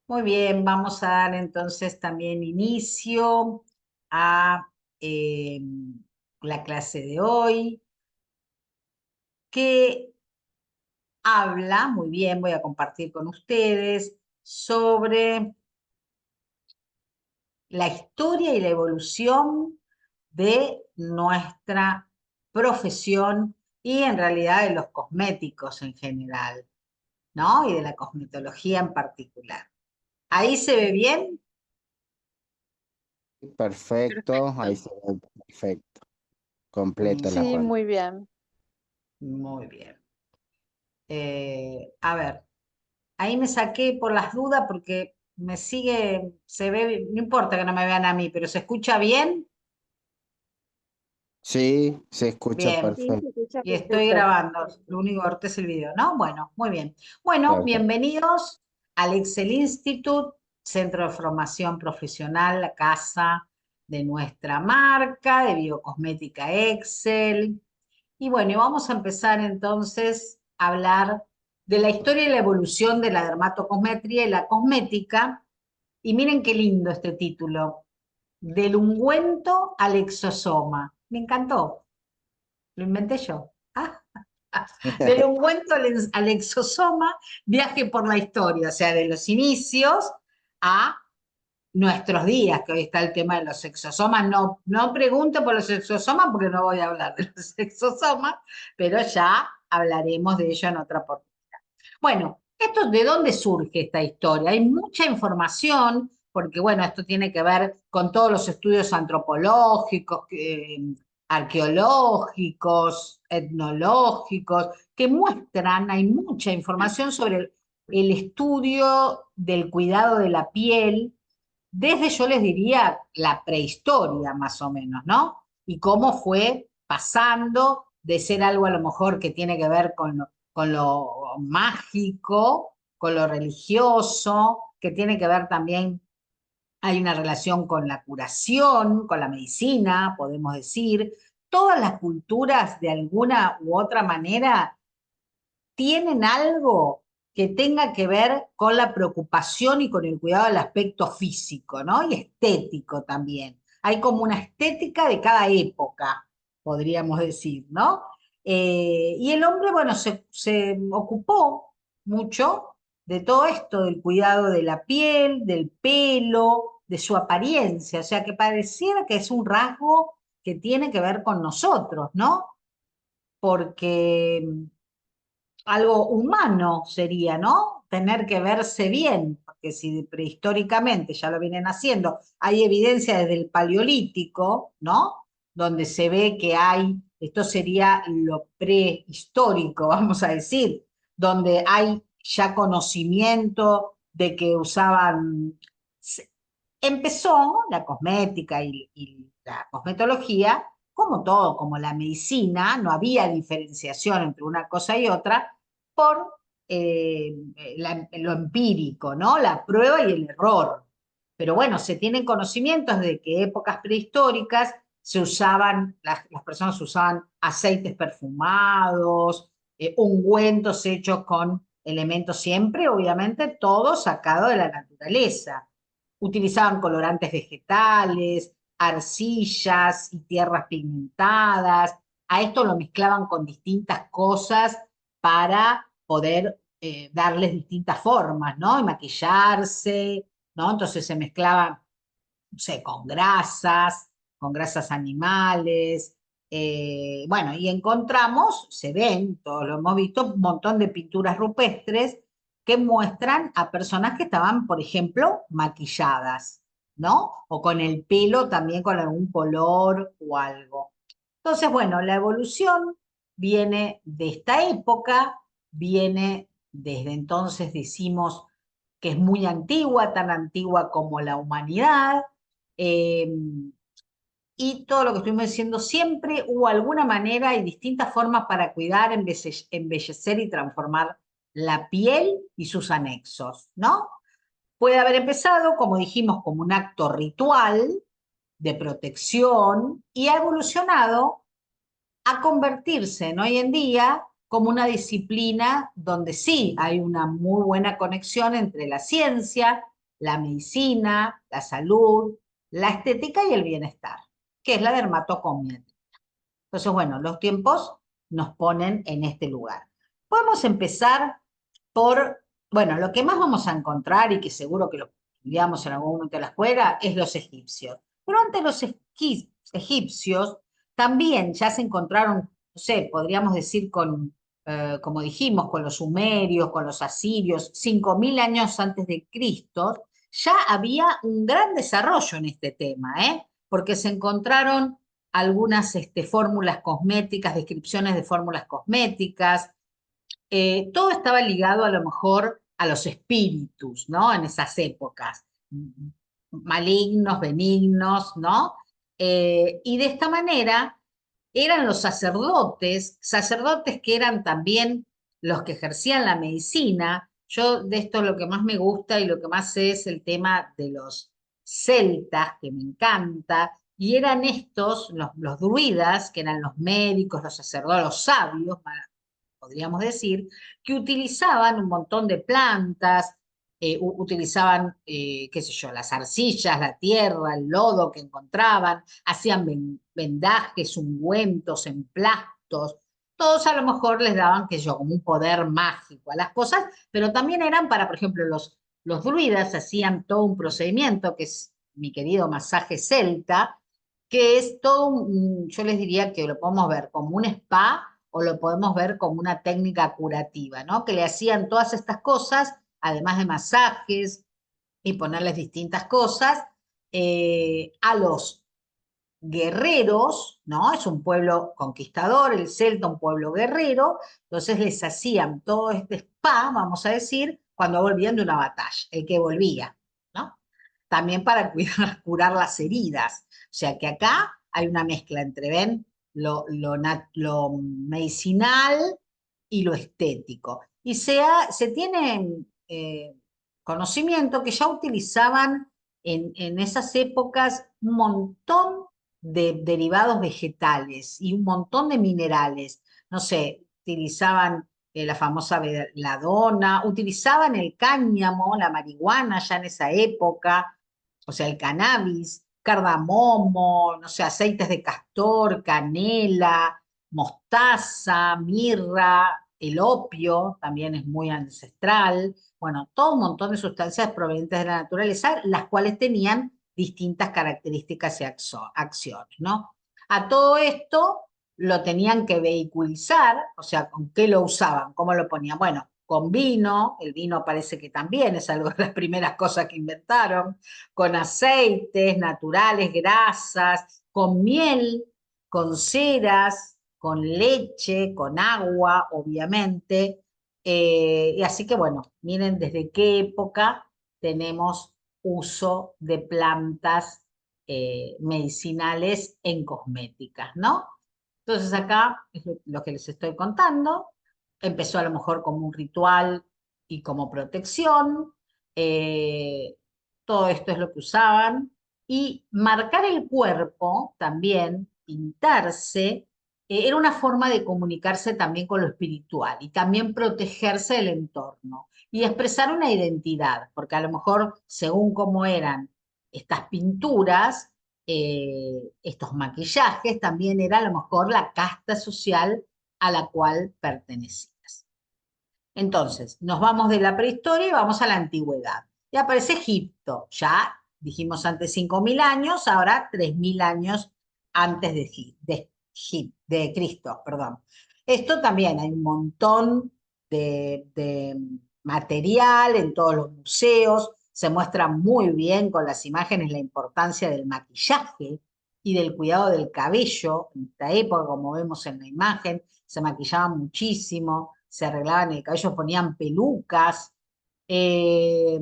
Muy bien, vamos a dar entonces también inicio a eh, la clase de hoy, que habla, muy bien, voy a compartir con ustedes, sobre la historia y la evolución de nuestra profesión y en realidad de los cosméticos en general, ¿no? Y de la cosmetología en particular. ¿Ahí se ve bien? Perfecto, ahí Perfecto. se ve perfecto, completa la Muy, Sí, pantalla. muy bien. muy bien. A ver, ahí me saqué por las dudas porque me sigue, se ve, no importa que no me vean a mí, pero ¿se escucha bien? Sí, se escucha Bien. Sí, perfecto, se escucha Y estoy perfecto. grabando, lo único que ahorita es el video, ¿no? Bueno, muy bien. Bueno, perfecto. bienvenidos al Excel Institute, Centro de Formación Profesional, la casa de nuestra marca de biocosmética Excel. Y bueno, y vamos a empezar entonces a hablar de la historia y la evolución de la dermatocosmetría y la cosmética. Y miren qué lindo este título, del ungüento al exosoma. Me encantó, lo inventé yo. Ah, del ungüento al exosoma, viaje por la historia, o sea, de los inicios a nuestros días, que hoy está el tema de los exosomas. No, no pregunto por los exosomas porque no voy a hablar de los exosomas, pero ya hablaremos de ello en otra oportunidad. Bueno, esto ¿de dónde surge esta historia? Hay mucha información, porque bueno, esto tiene que ver con todos los estudios antropológicos, arqueológicos, etnológicos, que muestran, hay mucha información sobre el estudio del cuidado de la piel desde, yo les diría, la prehistoria más o menos, ¿no? Y cómo fue pasando de ser algo a lo mejor que tiene que ver con lo mágico, con lo religioso, que tiene que ver también, hay una relación con la curación, con la medicina, podemos decir. Todas las culturas, de alguna u otra manera, tienen algo que tenga que ver con la preocupación y con el cuidado del aspecto físico, ¿no? Y estético también. Hay como una estética de cada época, podríamos decir, ¿no? Y el hombre, bueno, se ocupó mucho de todo esto, del cuidado de la piel, del pelo, de su apariencia, o sea, que pareciera que es un rasgo que tiene que ver con nosotros, ¿no? Porque algo humano sería, ¿no? Tener que verse bien, porque si prehistóricamente ya lo vienen haciendo, hay evidencia desde el Paleolítico, ¿no? Donde se ve que hay, esto sería lo prehistórico, vamos a decir, donde hay ya conocimiento de que usaban, empezó la cosmética y la cosmetología, como todo, como la medicina, no había diferenciación entre una cosa y otra, por lo empírico, ¿no? La prueba y el error. Pero bueno, se tienen conocimientos de que épocas prehistóricas se usaban, las personas usaban aceites perfumados, ungüentos hechos con elementos siempre, obviamente, todo sacado de la naturaleza. Utilizaban colorantes vegetales, arcillas y tierras pigmentadas. A esto lo mezclaban con distintas cosas para poder darles distintas formas, ¿no? Y maquillarse, ¿no? Entonces se mezclaban, no sé, con grasas animales. Bueno, y encontramos, se ven, todos lo hemos visto, un montón de pinturas rupestres que muestran a personas que estaban, por ejemplo, maquilladas, ¿no? O con el pelo también con algún color o algo. Entonces, bueno, la evolución viene de esta época, viene desde entonces, decimos que es muy antigua, tan antigua como la humanidad, eh, y todo lo que estuvimos diciendo, siempre hubo alguna manera y distintas formas para cuidar, embellecer y transformar la piel y sus anexos, ¿no? Puede haber empezado, como dijimos, como un acto ritual de protección y ha evolucionado a convertirse en hoy en día como una disciplina donde sí hay una muy buena conexión entre la ciencia la medicina, la salud, la estética y el bienestar, que es la dermatocosmética. Entonces, bueno, los tiempos nos ponen en este lugar. Podemos empezar por, bueno, lo que más vamos a encontrar y que seguro que lo estudiamos en algún momento de la escuela es los egipcios. Pero antes los egipcios también ya se encontraron, no sé, podríamos decir con, como dijimos, con los sumerios, con los asirios, 5000 años antes de Cristo, ya había un gran desarrollo en este tema, ¿eh? Porque se encontraron algunas fórmulas cosméticas, descripciones de fórmulas cosméticas, todo estaba ligado a lo mejor a los espíritus, ¿no? En esas épocas, malignos, benignos, ¿no? Y de esta manera eran los sacerdotes, sacerdotes que eran también los que ejercían la medicina. Yo de esto lo que más me gusta y lo que más sé es el tema de los celtas, que me encanta, y eran estos, los druidas, que eran los médicos, los sacerdotes, los sabios, podríamos decir, que utilizaban un montón de plantas, utilizaban, qué sé yo, las arcillas, la tierra, el lodo que encontraban, hacían vendajes, ungüentos, emplastos, todos a lo mejor les daban, qué sé yo, como un poder mágico a las cosas, pero también eran para, por ejemplo, los druidas hacían todo un procedimiento que es mi querido masaje celta, que es todo yo les diría que lo podemos ver como un spa o lo podemos ver como una técnica curativa, ¿no? Que le hacían todas estas cosas, además de masajes y ponerles distintas cosas, a los guerreros, ¿no? Es un pueblo conquistador, el celta, un pueblo guerrero, entonces les hacían todo este spa, vamos a decir, cuando volvían de una batalla, el que volvía, ¿no? También para curar las heridas. O sea que acá hay una mezcla entre, ven, lo medicinal y lo estético. Y se tiene conocimiento que ya utilizaban en esas épocas un montón de derivados vegetales y un montón de minerales. No sé, utilizaban la famosa veladona, utilizaban el cáñamo, la marihuana ya en esa época, o sea, el cannabis, cardamomo, no sé, aceites de castor, canela, mostaza, mirra, el opio, también es muy ancestral, bueno, todo un montón de sustancias provenientes de la naturaleza, las cuales tenían distintas características y acciones, ¿no? A todo esto lo tenían que vehiculizar, o sea, ¿con qué lo usaban? ¿Cómo lo ponían? Bueno, con vino, el vino parece que también es algo de las primeras cosas que inventaron, con aceites naturales, grasas, con miel, con ceras, con leche, con agua, obviamente. Y así que bueno, miren desde qué época tenemos uso de plantas medicinales en cosméticas, ¿no? Entonces acá es lo que les estoy contando. Empezó a lo mejor como un ritual y como protección. eh, Todo esto es lo que usaban. Y marcar el cuerpo también, pintarse, era una forma de comunicarse también con lo espiritual y también protegerse del entorno y expresar una identidad, porque a lo mejor según cómo eran estas pinturas, estos maquillajes, también era a lo mejor la casta social a la cual pertenecías. Entonces, nos vamos de la prehistoria y vamos a la antigüedad. Y aparece Egipto, ya dijimos antes 5000 años, ahora 3000 años antes de Cristo, perdón. Esto también hay un montón de material en todos los museos, se muestra muy bien con las imágenes la importancia del maquillaje y del cuidado del cabello. En esta época, como vemos en la imagen, se maquillaban muchísimo, se arreglaban el cabello, ponían pelucas. Eh,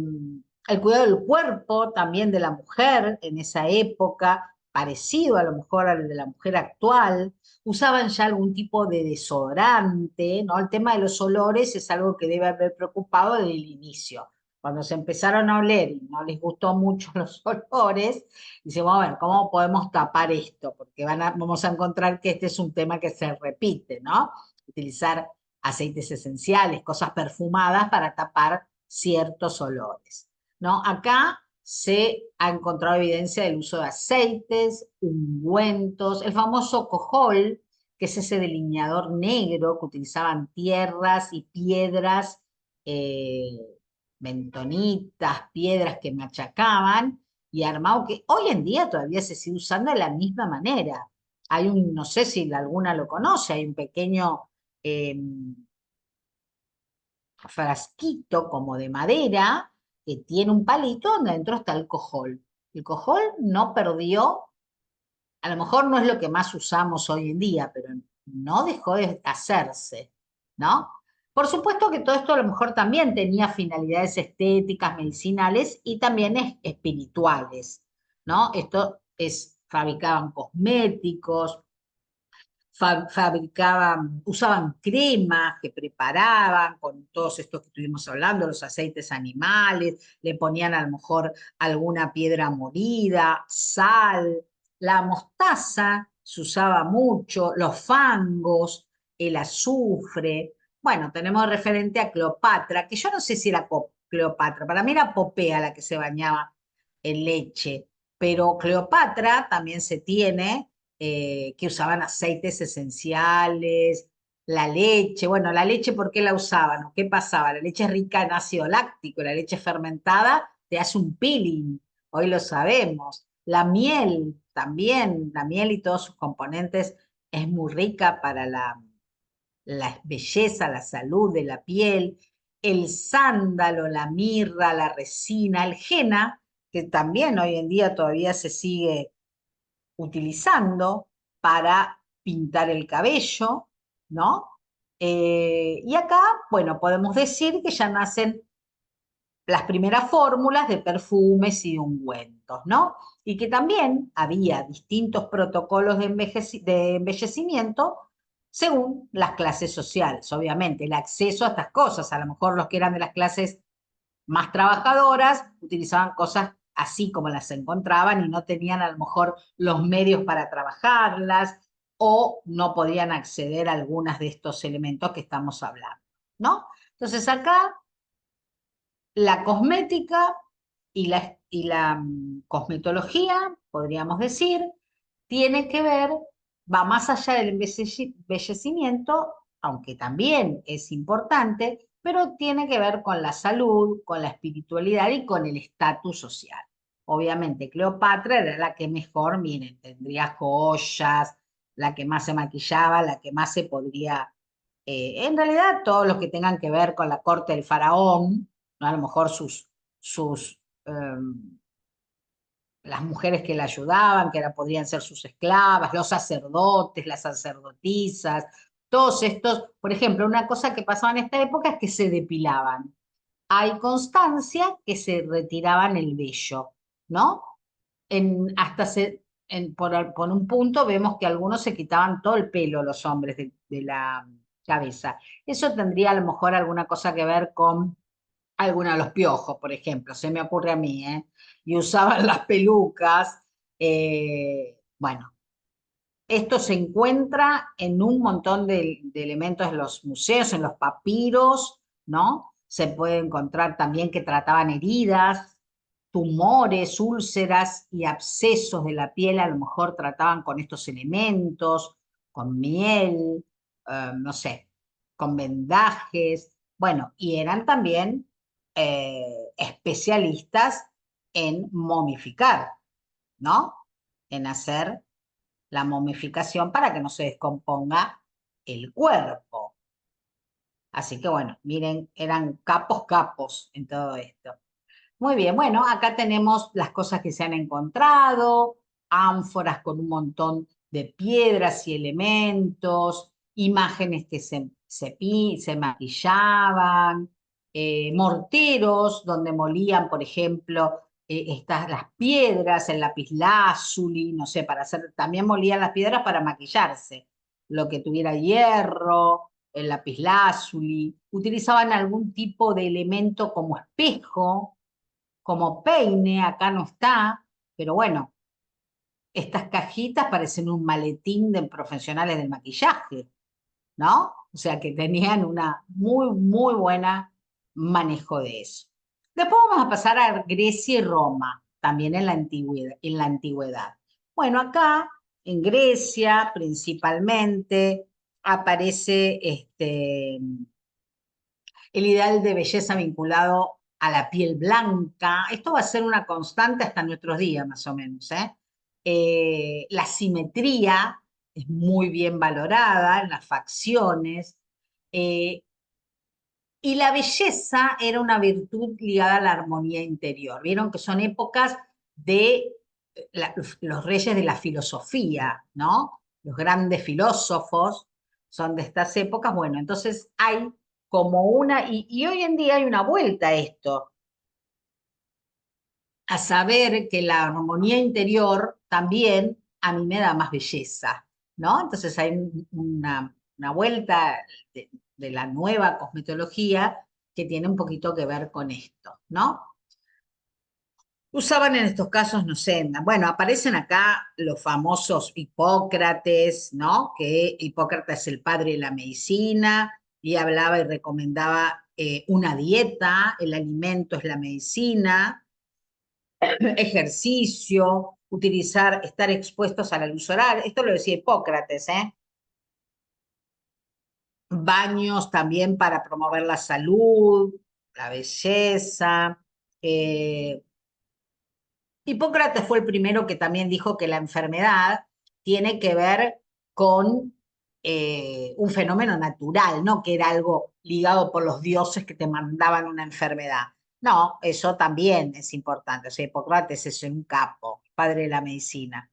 el cuidado del cuerpo también de la mujer en esa época, parecido a lo mejor al de la mujer actual. Usaban ya algún tipo de desodorante, ¿no? El tema de los olores es algo que debe haber preocupado desde el inicio. Cuando se empezaron a oler y no les gustó mucho los olores, decimos, a ver, ¿cómo podemos tapar esto? Porque vamos a encontrar que este es un tema que se repite, ¿no? Utilizar aceites esenciales, cosas perfumadas para tapar ciertos olores. ¿no? Acá se ha encontrado evidencia del uso de aceites, ungüentos, el famoso cojol, que es ese delineador negro que utilizaban tierras y piedras, eh, bentonitas, piedras que machacaban y armado, que hoy en día todavía se sigue usando de la misma manera. Hay un, no sé si alguna lo conoce, hay un pequeño eh, frasquito como de madera que tiene un palito donde adentro está el cojol. El cojol no perdió, a lo mejor no es lo que más usamos hoy en día, pero no dejó de hacerse, ¿no? Por supuesto que todo esto a lo mejor también tenía finalidades estéticas, medicinales y también espirituales, ¿no? Esto es, fabricaban cosméticos, fabricaban, usaban cremas que preparaban con todos estos que estuvimos hablando, los aceites animales, le ponían a lo mejor alguna piedra molida, sal, la mostaza se usaba mucho, los fangos, el azufre. Bueno, tenemos referente a Cleopatra, que yo no sé si era Cleopatra, para mí era Popea la que se bañaba en leche, pero Cleopatra también se tiene que usaban aceites esenciales, la leche. Bueno, la leche, ¿por qué la usaban? ¿O qué pasaba? La leche es rica en ácido láctico, la leche fermentada te hace un peeling, hoy lo sabemos. La miel también, la miel y todos sus componentes es muy rica para la belleza, la salud de la piel. El sándalo, la mirra, la resina, el henna, que también hoy en día todavía se sigue utilizando para pintar el cabello, ¿no? Y acá, bueno, podemos decir que ya nacen las primeras fórmulas de perfumes y de ungüentos, ¿no? Y que también había distintos protocolos de embellecimiento según las clases sociales, obviamente, el acceso a estas cosas, a lo mejor los que eran de las clases más trabajadoras utilizaban cosas así como las encontraban y no tenían a lo mejor los medios para trabajarlas o no podían acceder a algunos de estos elementos que estamos hablando, ¿no? Entonces acá la cosmética y la cosmetología, podríamos decir, tiene que ver, va más allá del embellecimiento, aunque también es importante, pero tiene que ver con la salud, con la espiritualidad y con el estatus social. Obviamente, Cleopatra era la que mejor, miren, tendría joyas, la que más se maquillaba, la que más se podría, en realidad, todos los que tengan que ver con la corte del faraón, ¿no? A lo mejor sus las mujeres que la ayudaban, que podrían ser sus esclavas, los sacerdotes, las sacerdotisas, todos estos, por ejemplo, una cosa que pasaba en esta época es que se depilaban. Hay constancia que se retiraban el vello, ¿no? Hasta por un punto vemos que algunos se quitaban todo el pelo, los hombres de la cabeza. Eso tendría a lo mejor alguna cosa que ver con algunos de los piojos, por ejemplo, se me ocurre a mí, ¿eh? Y usaban las pelucas. Bueno, esto se encuentra en un montón de elementos en los museos, en los papiros, ¿no? Se puede encontrar también que trataban heridas, tumores, úlceras y abscesos de la piel, a lo mejor trataban con estos elementos, con miel, no sé, con vendajes. Bueno, y eran también especialistas en momificar, ¿no? En hacer la momificación para que no se descomponga el cuerpo. Así que bueno, miren, eran capos en todo esto. Muy bien, bueno, acá tenemos las cosas que se han encontrado, ánforas con un montón de piedras y elementos, imágenes que se maquillaban, morteros donde molían, por ejemplo, las piedras, el lapislázuli, no sé, para hacer, también molían las piedras para maquillarse, lo que tuviera hierro, el lapislázuli, utilizaban algún tipo de elemento como espejo, como peine, acá no está, pero bueno, estas cajitas parecen un maletín de profesionales del maquillaje, ¿no? O sea que tenían una muy buena manejo de eso. Después vamos a pasar a Grecia y Roma, también en la antigüedad, en la antigüedad. Bueno, acá en Grecia principalmente aparece el ideal de belleza vinculado a la piel blanca. Esto va a ser una constante hasta nuestros días, más o menos, ¿eh? La simetría es muy bien valorada en las facciones. eh, y la belleza era una virtud ligada a la armonía interior. Vieron que son épocas de los reyes de la filosofía, ¿no? Los grandes filósofos son de estas épocas. Bueno, entonces hay como una, y hoy en día hay una vuelta a esto, a saber que la armonía interior también a mí me da más belleza, ¿no? Entonces hay una vuelta de la nueva cosmetología que tiene un poquito que ver con esto, ¿no? Usaban en estos casos, no sé, bueno, aparecen acá los famosos Hipócrates, ¿no? Que Hipócrates es el padre de la medicina y hablaba y recomendaba una dieta, el alimento es la medicina, ejercicio, utilizar, estar expuestos a la luz solar. Esto lo decía Hipócrates, ¿eh? Baños también para promover la salud, la belleza. Eh, Hipócrates fue el primero que también dijo que la enfermedad tiene que ver con un fenómeno natural, no que era algo ligado por los dioses que te mandaban una enfermedad. No, eso también es importante. O sea, Hipócrates es un capo, padre de la medicina.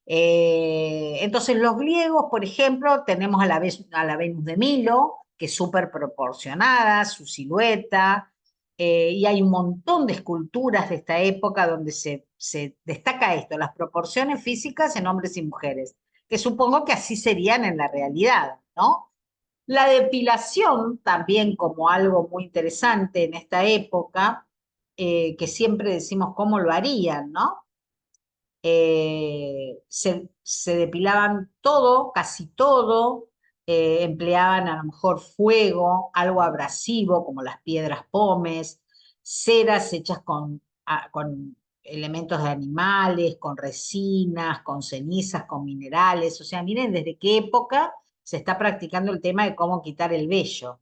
Entonces, los griegos, por ejemplo, tenemos a la Venus de Milo, que es súper proporcionada, su silueta, y hay un montón de esculturas de esta época donde se destaca esto, las proporciones físicas en hombres y mujeres, que supongo que así serían en la realidad, ¿no? La depilación también como algo muy interesante en esta época, que siempre decimos cómo lo harían, ¿no? Se depilaban todo, casi todo, empleaban a lo mejor fuego, algo abrasivo como las piedras pómez, ceras hechas con elementos de animales, con resinas, con cenizas, con minerales. O sea, miren desde qué época se está practicando el tema de cómo quitar el vello.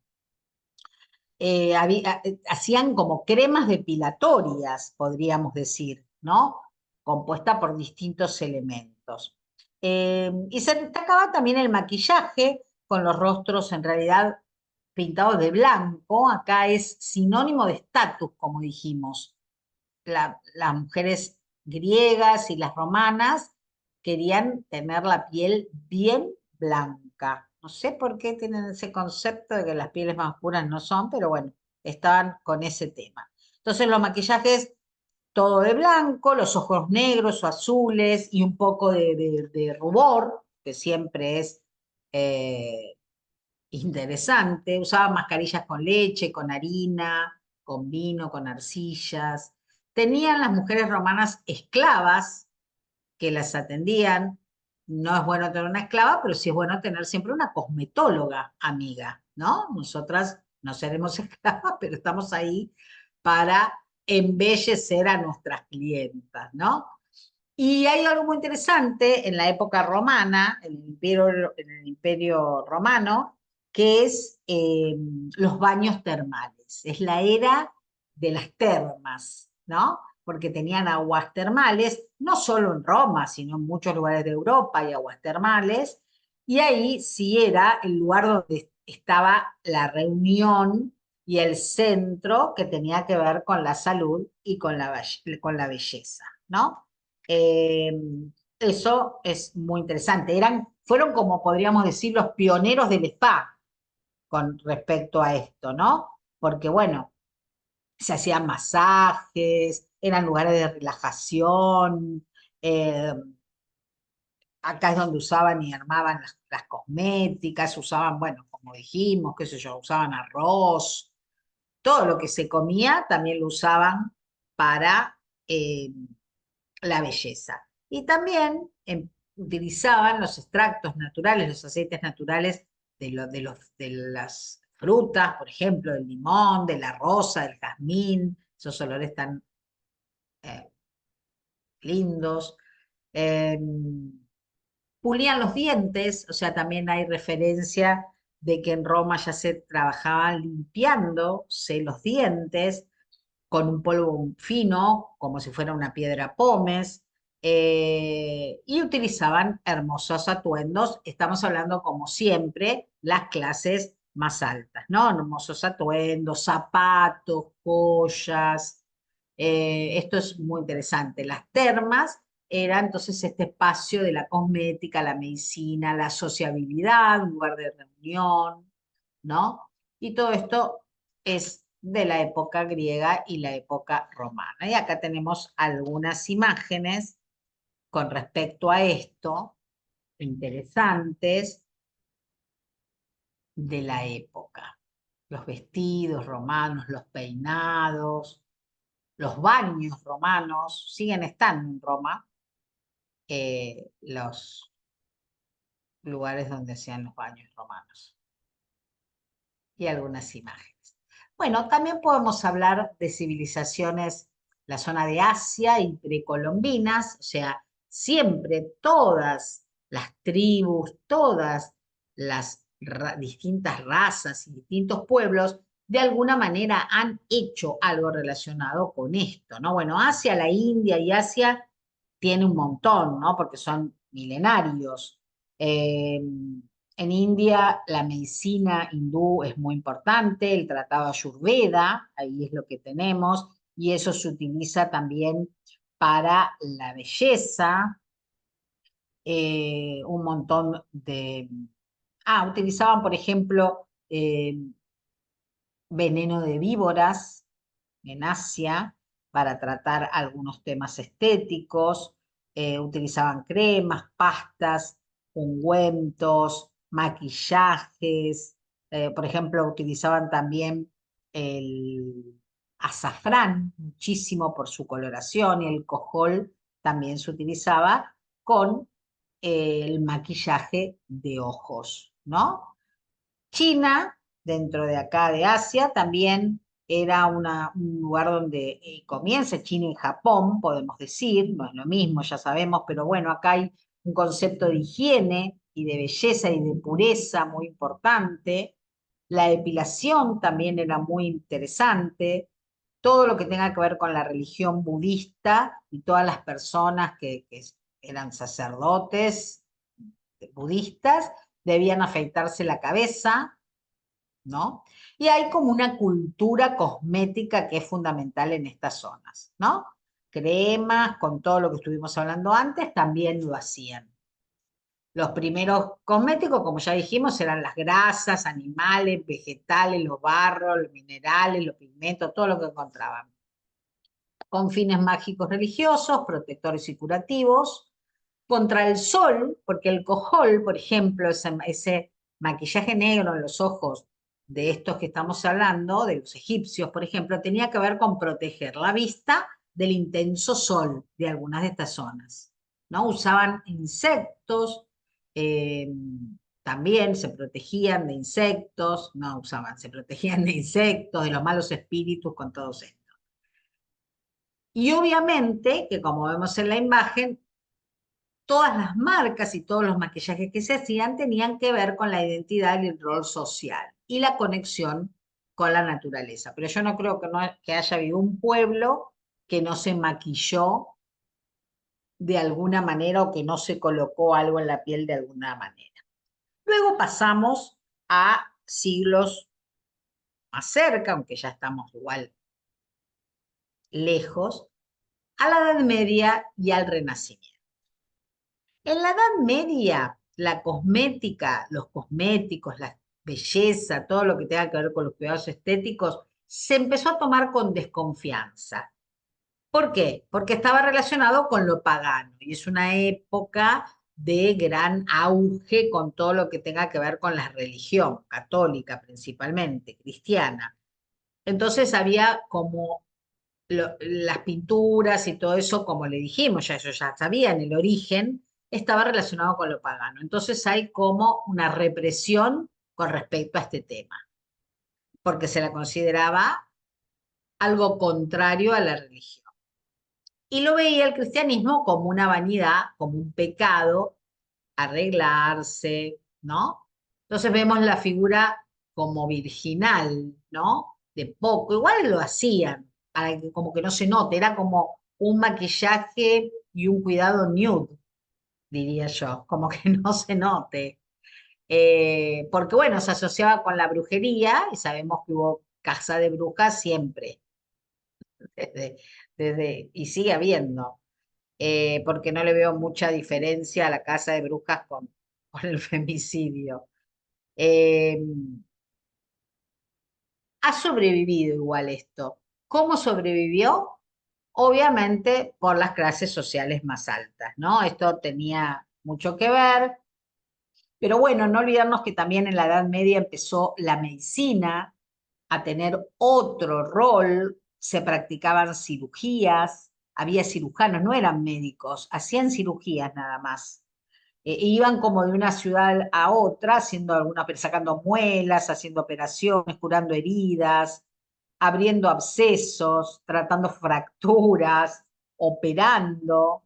Hacían como cremas depilatorias, podríamos decir, ¿no? Compuesta por distintos elementos. Y se destacaba también el maquillaje, con los rostros en realidad pintados de blanco. Acá es sinónimo de estatus, como dijimos. Las mujeres griegas y las romanas querían tener la piel bien blanca. No sé por qué tienen ese concepto de que las pieles más oscuras no son, pero bueno, estaban con ese tema. Entonces los maquillajes, todo de blanco, los ojos negros o azules y un poco de rubor, que siempre es eh, interesante. Usaban mascarillas con leche, con harina, con vino, con arcillas. Tenían las mujeres romanas esclavas que las atendían. No es bueno tener una esclava, pero sí es bueno tener siempre una cosmetóloga amiga, ¿no? Nosotras no seremos esclavas, pero estamos ahí para embellecer a nuestras clientas, ¿no? Y hay algo muy interesante en la época romana, en el imperio romano, que es los baños termales. Es la era de las termas, ¿no? Porque tenían aguas termales, no solo en Roma, sino en muchos lugares de Europa hay aguas termales, y ahí sí era el lugar donde estaba la reunión y el centro que tenía que ver con la salud y con la belleza, ¿no? Eh, Eso es muy interesante. Fueron como podríamos decir los pioneros del spa con respecto a esto, ¿no? Porque bueno, se hacían masajes, eran lugares de relajación, eh, acá es donde usaban y armaban las cosméticas, usaban, bueno, como dijimos, qué sé yo, usaban arroz, todo lo que se comía también lo usaban para la belleza. Y también utilizaban los extractos naturales, los aceites naturales de las frutas, por ejemplo, del limón, de la rosa, del jazmín, esos olores tan eh, lindos. Eh, Pulían los dientes, o sea, también hay referencia de que en Roma ya se trabajaban limpiándose los dientes con un polvo fino, como si fuera una piedra pómez, y utilizaban hermosos atuendos. Estamos hablando, como siempre, las clases más altas, ¿no? Hermosos atuendos, zapatos, joyas. Esto es muy interesante. Las termas era entonces este espacio de la cosmética, la medicina, la sociabilidad, un lugar de reunión, ¿no? Y todo esto es de la época griega y la época romana. Y acá tenemos algunas imágenes con respecto a esto, interesantes de la época. Los vestidos romanos, los peinados, los baños romanos, siguen estando en Roma, los lugares donde hacían los baños romanos. Y algunas imágenes. Bueno, también podemos hablar de civilizaciones, la zona de Asia y precolombinas, o sea, siempre todas las tribus, todas las distintas razas y distintos pueblos, de alguna manera han hecho algo relacionado con esto, ¿no? Bueno, Asia, la India y Asia tiene un montón, ¿no? Porque son milenarios. En India la medicina hindú es muy importante, el tratado Ayurveda, ahí es lo que tenemos, y eso se utiliza también para la belleza, un montón de... Ah, utilizaban, por ejemplo, veneno de víboras en Asia para tratar algunos temas estéticos, utilizaban cremas, pastas, ungüentos, maquillajes, por ejemplo, utilizaban también el azafrán muchísimo por su coloración y el cojol también se utilizaba con el maquillaje de ojos, ¿no? China, dentro de acá de Asia, también era un lugar donde comienza China y Japón, podemos decir, no es lo mismo, ya sabemos, pero bueno, acá hay un concepto de higiene y de belleza y de pureza muy importante. La depilación también era muy interesante. Todo lo que tenga que ver con la religión budista y todas las personas que eran sacerdotes budistas debían afeitarse la cabeza, ¿no? Y hay como una cultura cosmética que es fundamental en estas zonas, ¿no? Cremas, con todo lo que estuvimos hablando antes, también lo hacían. Los primeros cosméticos, como ya dijimos, eran las grasas, animales, vegetales, los barros, los minerales, los pigmentos, todo lo que encontraban. Con fines mágicos religiosos, protectores y curativos, contra el sol, porque el cojol, por ejemplo, ese maquillaje negro en los ojos de estos que estamos hablando, de los egipcios, por ejemplo, tenía que ver con proteger la vista del intenso sol de algunas de estas zonas, ¿no? Usaban insectos, eh, también se protegían de insectos, no usaban, se protegían de insectos, de los malos espíritus, con todos estos. Y obviamente, que como vemos en la imagen, todas las marcas y todos los maquillajes que se hacían tenían que ver con la identidad y el rol social y la conexión con la naturaleza. Pero yo no creo que haya habido un pueblo que no se maquilló de alguna manera o que no se colocó algo en la piel de alguna manera. Luego pasamos a siglos más cerca, aunque ya estamos igual lejos, a la Edad Media y al Renacimiento. En la Edad Media, la cosmética, los cosméticos, la belleza, todo lo que tenga que ver con los cuidados estéticos, se empezó a tomar con desconfianza. ¿Por qué? Porque estaba relacionado con lo pagano y es una época de gran auge con todo lo que tenga que ver con la religión, católica principalmente, cristiana. Entonces había como las pinturas y todo eso, como le dijimos, ya ellos ya sabían el origen, estaba relacionado con lo pagano. Entonces hay como una represión con respecto a este tema, porque se la consideraba algo contrario a la religión. Y lo veía el cristianismo como una vanidad, como un pecado, arreglarse, ¿no? Entonces vemos la figura como virginal, ¿no? De poco, igual lo hacían, para que como que no se note, era como un maquillaje y un cuidado nude, diría yo, como que no se note. Porque bueno, se asociaba con la brujería y sabemos que hubo casa de brujas siempre, desde, y sigue habiendo, porque no le veo mucha diferencia a la casa de brujas con el femicidio. Eh, ha sobrevivido igual esto. ¿Cómo sobrevivió? Obviamente por las clases sociales más altas, ¿no? Esto tenía mucho que ver, pero bueno, no olvidarnos que también en la Edad Media empezó la medicina a tener otro rol, se practicaban cirugías, había cirujanos, no eran médicos, hacían cirugías nada más. Iban como de una ciudad a otra, haciendo alguna, sacando muelas, haciendo operaciones, curando heridas, abriendo abscesos, tratando fracturas, operando.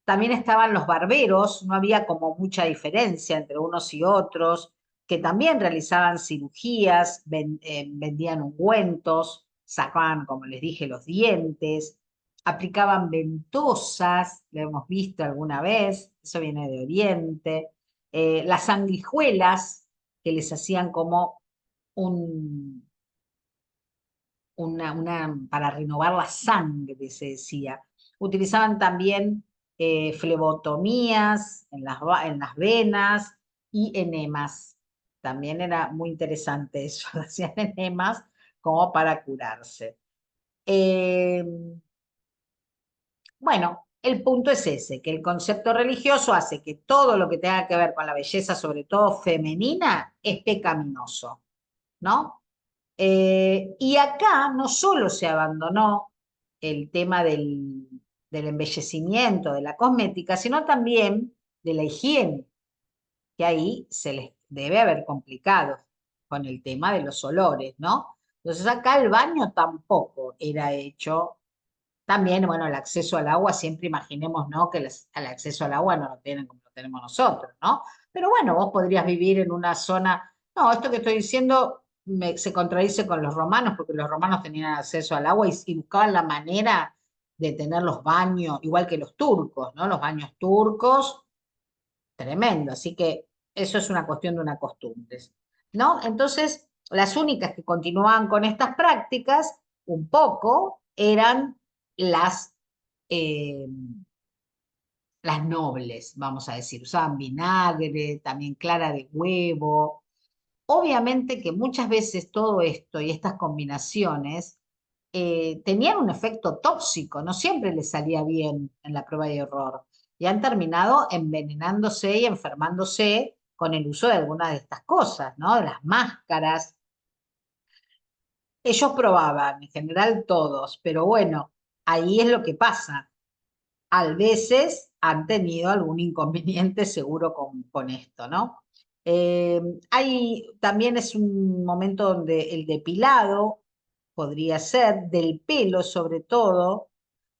También estaban los barberos, no había como mucha diferencia entre unos y otros, que también realizaban cirugías, vendían ungüentos, sacaban, como les dije, los dientes, aplicaban ventosas, lo hemos visto alguna vez, eso viene de Oriente, las sanguijuelas, que les hacían como un, para renovar la sangre, se decía. Utilizaban también flebotomías en las venas y enemas. También era muy interesante eso, hacían enemas como para curarse. Eh, bueno, el punto es ese, que el concepto religioso hace que todo lo que tenga que ver con la belleza, sobre todo femenina, es pecaminoso, ¿no? Y acá no solo se abandonó el tema del embellecimiento, de la cosmética, sino también de la higiene, que ahí se les debe haber complicado con el tema de los olores, ¿no? Entonces acá el baño tampoco era hecho. También, bueno, el acceso al agua, siempre imaginemos, ¿no? Que el acceso al agua no lo tienen como lo tenemos nosotros, ¿no? Pero bueno, vos podrías vivir en una zona. No, esto que estoy diciendo se contradice con los romanos, porque los romanos tenían acceso al agua y buscaban la manera de tener los baños, igual que los turcos, ¿no? Los baños turcos, tremendo. Así que eso es una cuestión de una costumbre, ¿no? Entonces, las únicas que continuaban con estas prácticas, un poco, eran las, eh, las nobles, vamos a decir. Usaban vinagre, también clara de huevo. Obviamente que muchas veces todo esto y estas combinaciones tenían un efecto tóxico, no siempre les salía bien en la prueba de error y han terminado envenenándose y enfermándose con el uso de algunas de estas cosas, ¿no? De las máscaras. Ellos probaban, en general todos, pero bueno, ahí es lo que pasa. A veces han tenido algún inconveniente seguro con esto, ¿no? También es un momento donde el depilado podría ser, del pelo sobre todo,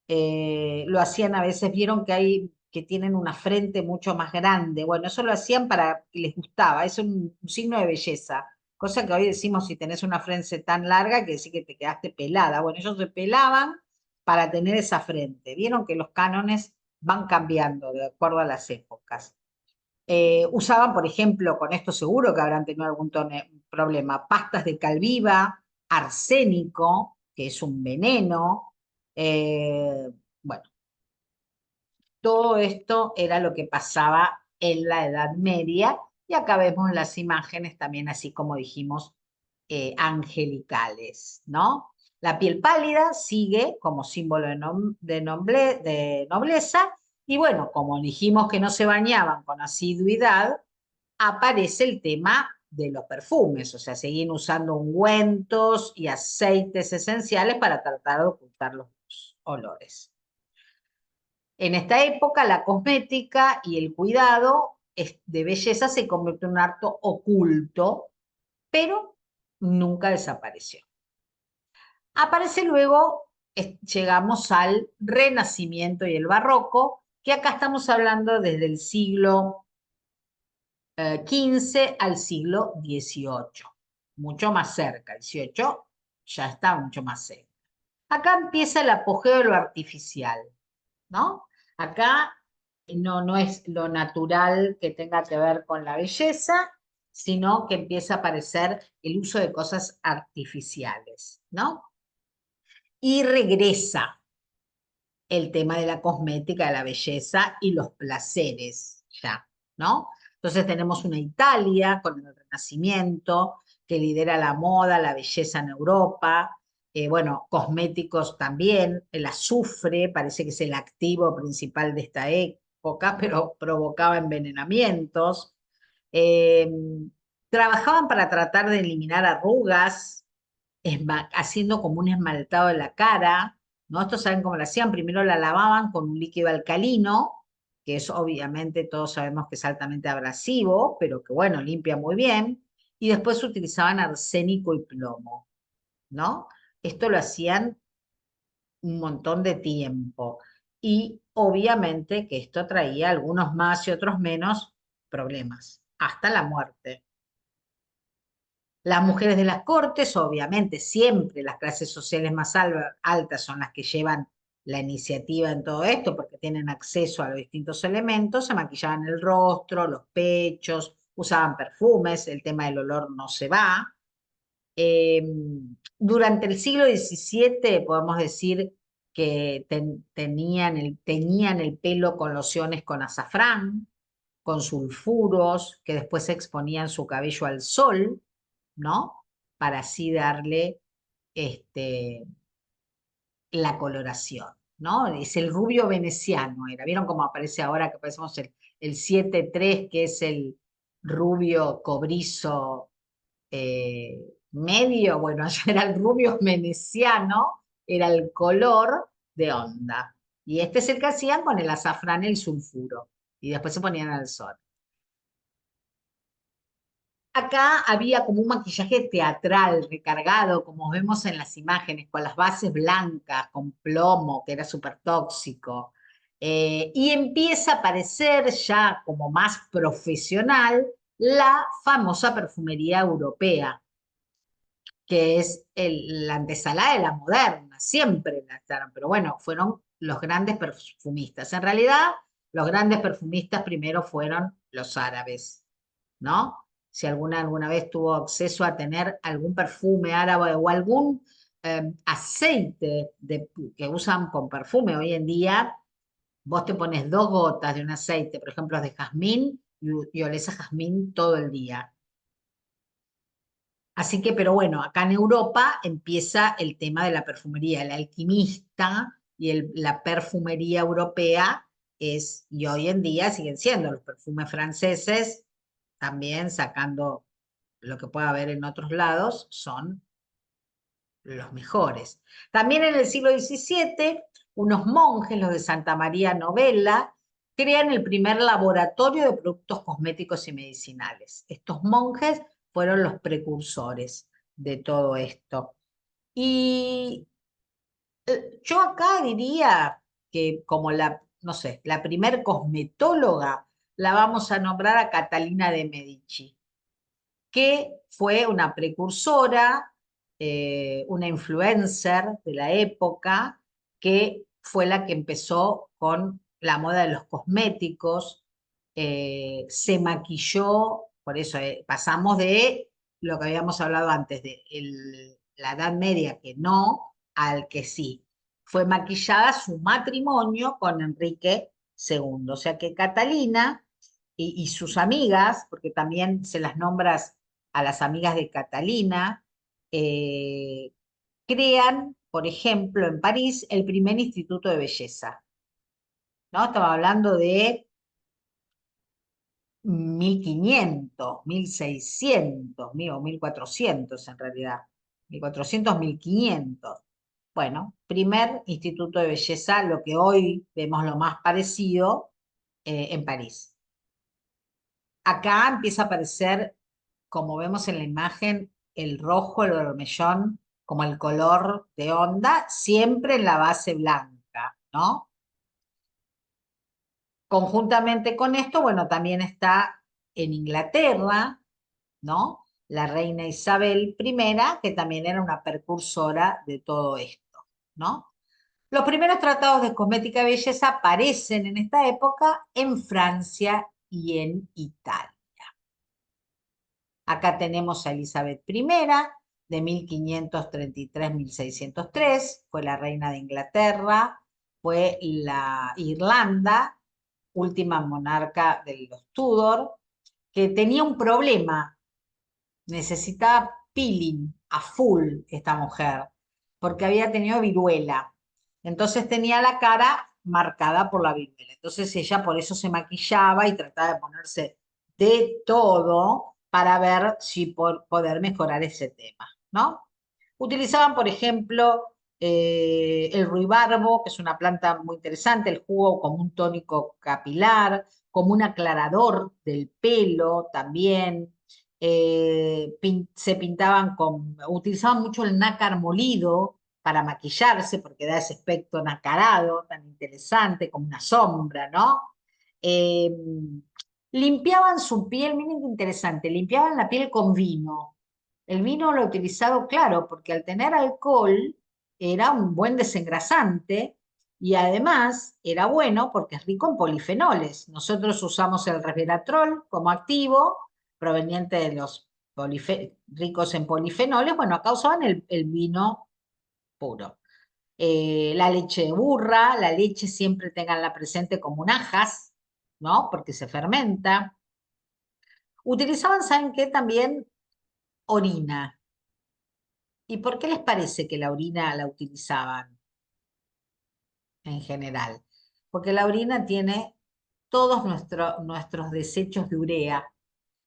lo hacían a veces, vieron que hay que tienen una frente mucho más grande. Bueno, eso lo hacían para que les gustaba, es un signo de belleza. Cosa que hoy decimos, si tenés una frente tan larga, que decir que te quedaste pelada. Bueno, ellos se pelaban para tener esa frente. Vieron que los cánones van cambiando de acuerdo a las épocas. Usaban, por ejemplo, con esto seguro que habrán tenido algún problema, pastas de cal viva, arsénico, que es un veneno. Bueno, todo esto era lo que pasaba en la Edad Media y acá vemos las imágenes también, así como dijimos, angelicales, ¿no? La piel pálida sigue como símbolo de nobleza y bueno, como dijimos que no se bañaban con asiduidad, aparece el tema de los perfumes, o sea, seguían usando ungüentos y aceites esenciales para tratar de ocultar los olores. En esta época, la cosmética y el cuidado de belleza se convirtió en un acto oculto, pero nunca desapareció. Aparece luego, llegamos al Renacimiento y el Barroco, que acá estamos hablando desde el siglo XV al siglo XVIII, mucho más cerca, el XVIII ya está mucho más cerca. Acá empieza el apogeo de lo artificial, ¿no? Acá no es lo natural que tenga que ver con la belleza, sino que empieza a aparecer el uso de cosas artificiales, ¿no? Y regresa el tema de la cosmética, de la belleza y los placeres, ya, ¿no? Entonces tenemos una Italia con el Renacimiento, que lidera la moda, la belleza en Europa, bueno, cosméticos también, el azufre parece que es el activo principal de esta época, pero provocaba envenenamientos. Eh, Trabajaban para tratar de eliminar arrugas, haciendo como un esmaltado de la cara, ¿no? Esto saben cómo lo hacían, primero la lavaban con un líquido alcalino, que es obviamente todos sabemos que es altamente abrasivo, pero que bueno, limpia muy bien, y después utilizaban arsénico y plomo, ¿no? Esto lo hacían un montón de tiempo, y obviamente que esto traía algunos más y otros menos problemas, hasta la muerte. Las mujeres de las cortes, obviamente, siempre las clases sociales más altas son las que llevan la iniciativa en todo esto, porque tienen acceso a los distintos elementos, se maquillaban el rostro, los pechos, usaban perfumes, el tema del olor no se va. Eh, Durante el siglo XVII podemos decir que teñían el pelo con lociones con azafrán, con sulfuros, que después exponían su cabello al sol, ¿no? Para así darle este, la coloración, ¿no? Es el rubio veneciano, era. ¿Vieron cómo aparece ahora que aparecemos el 7-3, que es el rubio cobrizo medio? Bueno, allá era el rubio veneciano, era el color de onda. Y este es el que hacían con el azafrán, el sulfuro. Y después se ponían al sol. Acá había como un maquillaje teatral recargado, como vemos en las imágenes, con las bases blancas, con plomo, que era súper tóxico. Y empieza a aparecer ya como más profesional la famosa perfumería europea, que es la antesala de la moderna, siempre la estaban, pero bueno, fueron los grandes perfumistas. En realidad, los grandes perfumistas primero fueron los árabes, ¿no? Si alguna vez tuvo acceso a tener algún perfume árabe o algún aceite que usan con perfume hoy en día, vos te pones 2 gotas de un aceite, por ejemplo, de jazmín, y olés a jazmín todo el día. Así que, pero bueno, acá en Europa empieza el tema de la perfumería, el alquimista y la perfumería europea y hoy en día siguen siendo los perfumes franceses, también sacando lo que pueda haber en otros lados, son los mejores. También en el siglo XVII, unos monjes, los de Santa María Novella, crean el primer laboratorio de productos cosméticos y medicinales. Estos monjes fueron los precursores de todo esto. Y yo acá diría que como no sé, la primer cosmetóloga la vamos a nombrar a Catalina de Medici, que fue una precursora, una influencer de la época, que fue la que empezó con la moda de los cosméticos, se maquilló, por eso pasamos de lo que habíamos hablado antes, de la Edad Media, que no, al que sí. Fue maquillada su matrimonio con Enrique II. O sea que Catalina y sus amigas, porque también se las nombras a las amigas de Catalina, eh, crean, por ejemplo, en París, el primer instituto de belleza, ¿no? Estamos hablando de 1500, 1600, o 1400 en realidad, 1400, 1500. Bueno, primer instituto de belleza, lo que hoy vemos lo más parecido en París. Acá empieza a aparecer, como vemos en la imagen, el rojo, el vermellón, como el color de onda, siempre en la base blanca, ¿no? Conjuntamente con esto, bueno, también está en Inglaterra, ¿no? La reina Isabel I, que también era una precursora de todo esto, ¿no? Los primeros tratados de cosmética y belleza aparecen en esta época en Francia y en Italia. Acá tenemos a Elizabeth I, de 1533-1603, fue la reina de Inglaterra, fue la Irlanda, última monarca de los Tudor, que tenía un problema, necesitaba peeling a full esta mujer, porque había tenido viruela. Entonces tenía la cara marcada por la viruela. Entonces ella por eso se maquillaba y trataba de ponerse de todo para ver si poder mejorar ese tema, ¿no? Utilizaban, por ejemplo, el ruibarbo, que es una planta muy interesante, el jugo como un tónico capilar, como un aclarador del pelo también. Se pintaban utilizaban mucho el nácar molido para maquillarse, porque da ese aspecto nacarado tan interesante, como una sombra, ¿no? Eh, Limpiaban su piel, miren qué interesante, limpiaban la piel con vino. El vino lo he utilizado, claro, porque al tener alcohol era un buen desengrasante y además era bueno porque es rico en polifenoles. Nosotros usamos el resveratrol como activo proveniente de los ricos en polifenoles. Bueno, acá usaban el vino puro. La leche de burra, la leche siempre tenganla presente como un ajas, ¿no? Porque se fermenta. Utilizaban, ¿saben qué? También orina. ¿Y por qué les parece que la orina la utilizaban en general? Porque la orina tiene todos nuestros desechos de urea.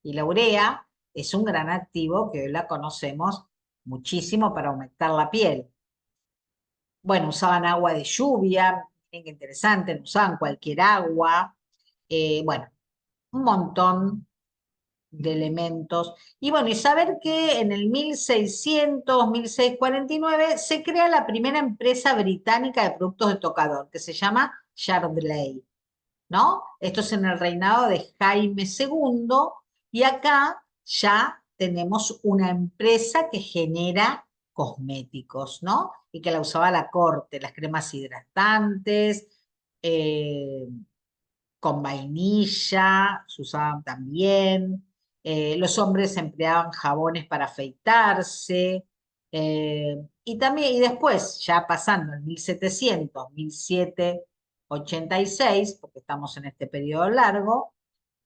Y la urea es un gran activo que hoy la conocemos muchísimo para aumentar la piel. Bueno, usaban agua de lluvia, miren qué interesante, no usaban cualquier agua. Bueno, un montón de elementos. Y bueno, y saber que en el 1600, 1649 se crea la primera empresa británica de productos de tocador, que se llama Yardley, ¿no? Esto es en el reinado de Jaime II, y acá ya tenemos una empresa que genera cosméticos, ¿no? Y que la usaba la corte, las cremas hidratantes, eh, con vainilla, se usaban también. Los hombres empleaban jabones para afeitarse. Y también, y después, ya pasando en 1700, 1786, porque estamos en este periodo largo,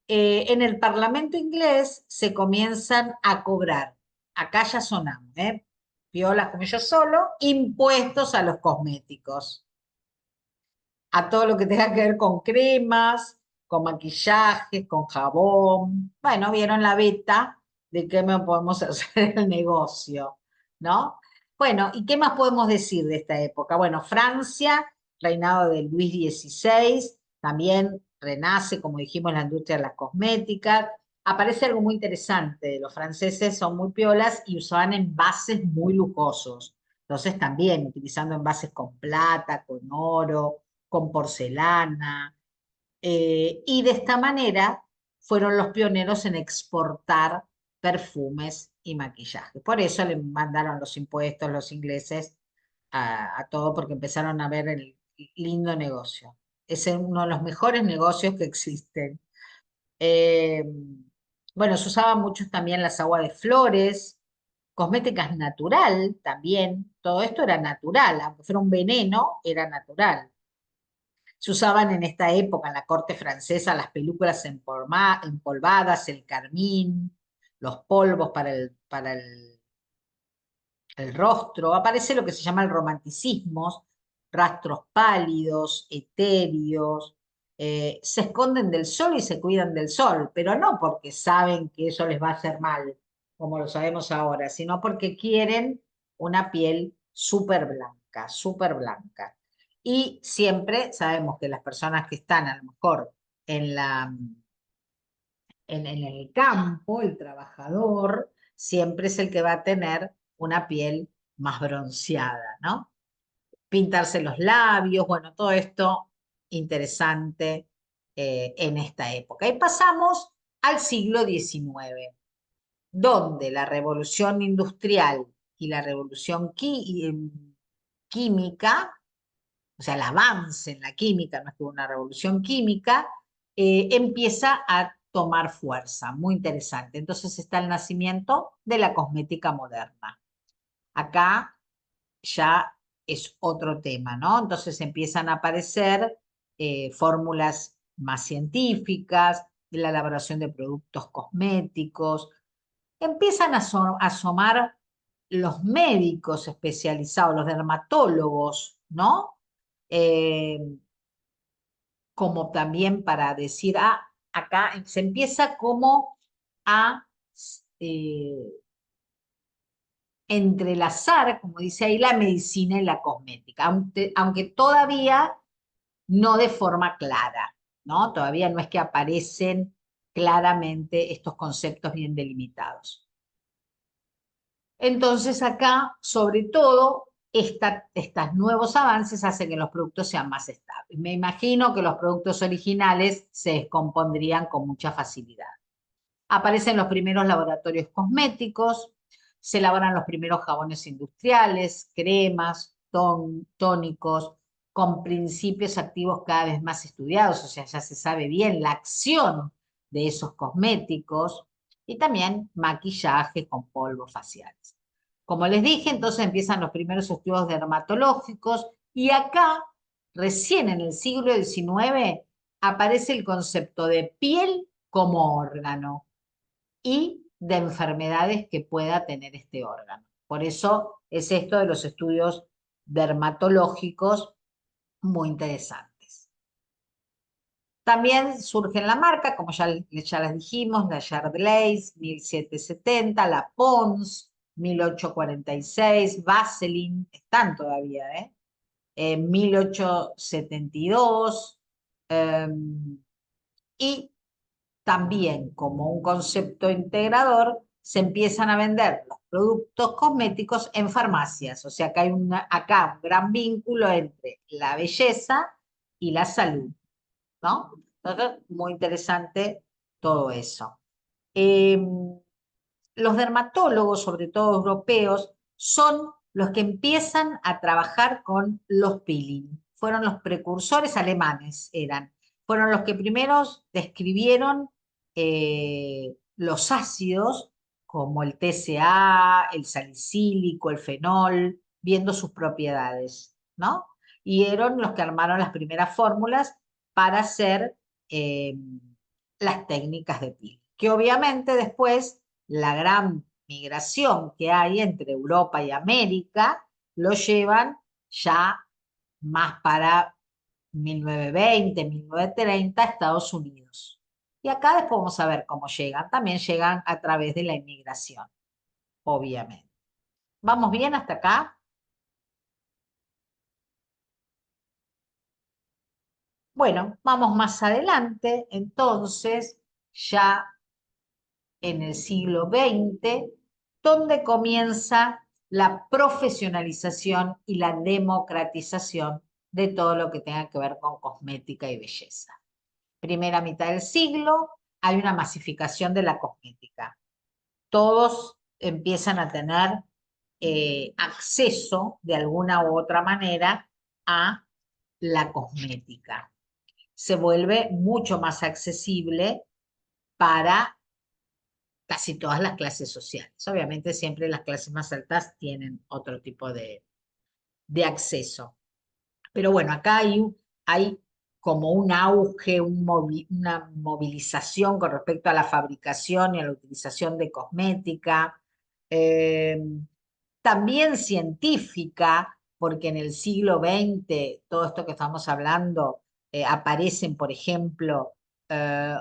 en el Parlamento inglés se comienzan a cobrar, acá ya sonamos, piolas como yo solo, impuestos a los cosméticos, a todo lo que tenga que ver con cremas, con maquillajes, con jabón. Bueno, vieron la beta de qué me podemos hacer el negocio, ¿no? Bueno, ¿y qué más podemos decir de esta época? Bueno, Francia, reinado de Luis XVI, también renace, como dijimos, la industria de las cosméticas. Aparece algo muy interesante, los franceses son muy piolas y usaban envases muy lujosos. Entonces también utilizando envases con plata, con oro, con porcelana, y de esta manera fueron los pioneros en exportar perfumes y maquillaje. Por eso le mandaron los impuestos los ingleses a todo, porque empezaron a ver el lindo negocio. Es uno de los mejores negocios que existen. Eh, bueno, se usaban mucho también las aguas de flores, cosméticas natural también. Todo esto era natural, aunque fuera un veneno, era natural. Se usaban en esta época, en la corte francesa, las películas empolvadas, el carmín, los polvos para el rostro. Aparece lo que se llama el romanticismo, rastros pálidos, etéreos. Se esconden del sol y se cuidan del sol, pero no porque saben que eso les va a hacer mal, como lo sabemos ahora, sino porque quieren una piel súper blanca, súper blanca. Y siempre sabemos que las personas que están a lo mejor en en el campo, el trabajador, siempre es el que va a tener una piel más bronceada, ¿no? Pintarse los labios, bueno, todo esto interesante en esta época. Y pasamos al siglo XIX, donde la revolución industrial y la revolución química, o sea, el avance en la química, no es que hubo una revolución química, empieza a tomar fuerza, muy interesante. Entonces está el nacimiento de la cosmética moderna. Acá ya es otro tema, ¿no? Entonces empiezan a aparecer fórmulas más científicas, de la elaboración de productos cosméticos, empiezan a asomar los médicos especializados, los dermatólogos, ¿no? Eh, como también para decir, acá se empieza como a eh, entrelazar, como dice ahí, la medicina y la cosmética, aunque todavía no de forma clara, ¿no? Todavía no es que aparecen claramente estos conceptos bien delimitados. Entonces acá, sobre todo, estos nuevos avances hacen que los productos sean más estables. Me imagino que los productos originales se descompondrían con mucha facilidad. Aparecen los primeros laboratorios cosméticos, se elaboran los primeros jabones industriales, cremas, tónicos, con principios activos cada vez más estudiados, o sea, ya se sabe bien la acción de esos cosméticos, y también maquillaje con polvos faciales. Como les dije, entonces empiezan los primeros estudios dermatológicos, y acá, recién en el siglo XIX, aparece el concepto de piel como órgano y de enfermedades que pueda tener este órgano. Por eso es esto de los estudios dermatológicos muy interesantes. También surge en la marca, como ya les dijimos, la Yardley 1770, la Pond's 1846, Vaseline, están todavía, en 1872, y también como un concepto integrador, se empiezan a vender los productos cosméticos en farmacias. O sea que hay acá un gran vínculo entre la belleza y la salud, ¿no? Entonces, muy interesante todo eso. Los dermatólogos, sobre todo europeos, son los que empiezan a trabajar con los peeling. Fueron los precursores alemanes, fueron los que primeros describieron los ácidos como el TCA, el salicílico, el fenol, viendo sus propiedades, ¿no? Y eran los que armaron las primeras fórmulas para hacer eh, las técnicas de peeling, que obviamente después la gran migración que hay entre Europa y América lo llevan ya más para 1920, 1930 a Estados Unidos. Y acá después vamos a ver cómo llegan. También llegan a través de la inmigración, obviamente. ¿Vamos bien hasta acá? Bueno, vamos más adelante, entonces, ya en el siglo XX, donde comienza la profesionalización y la democratización de todo lo que tenga que ver con cosmética y belleza. Primera mitad del siglo, hay una masificación de la cosmética. Todos empiezan a tener acceso de alguna u otra manera a la cosmética. Se vuelve mucho más accesible para casi todas las clases sociales. Obviamente siempre las clases más altas tienen otro tipo de acceso. Pero bueno, acá hay como un auge, una movilización con respecto a la fabricación y a la utilización de cosmética, eh, también científica, porque en el siglo XX, todo esto que estamos hablando, aparecen, por ejemplo, eh,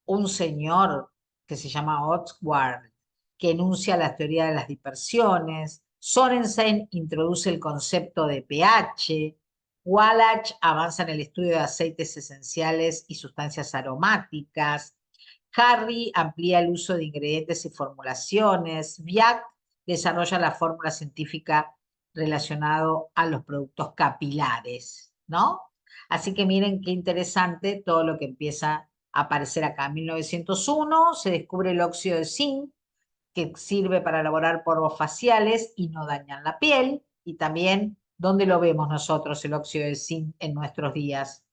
un señor que se llama Oxford, que enuncia la teoría de las dispersiones. Sorensen introduce el concepto de pH. Wallach avanza en el estudio de aceites esenciales y sustancias aromáticas. Harry amplía el uso de ingredientes y formulaciones. Biak desarrolla la fórmula científica relacionado a los productos capilares, ¿no? Así que miren qué interesante todo lo que empieza a aparecer acá. En 1901 se descubre el óxido de zinc, que sirve para elaborar polvos faciales y no dañan la piel. Y también, ¿dónde lo vemos nosotros el óxido de zinc en nuestros días?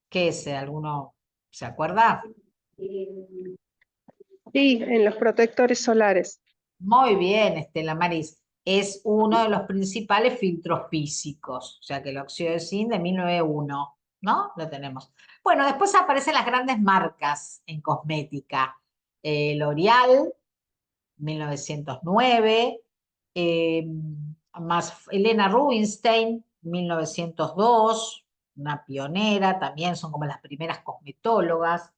¿Qué es? ¿Alguno se acuerda? Sí, en los protectores solares. Muy bien, Estela Maris. Es uno de los principales filtros físicos, o sea que el óxido de zinc de 1901, ¿no? Lo tenemos. Bueno, después aparecen las grandes marcas en cosmética. L'Oreal, 1909, eh, más Helena Rubinstein, 1902, una pionera, también son como las primeras cosmetólogas.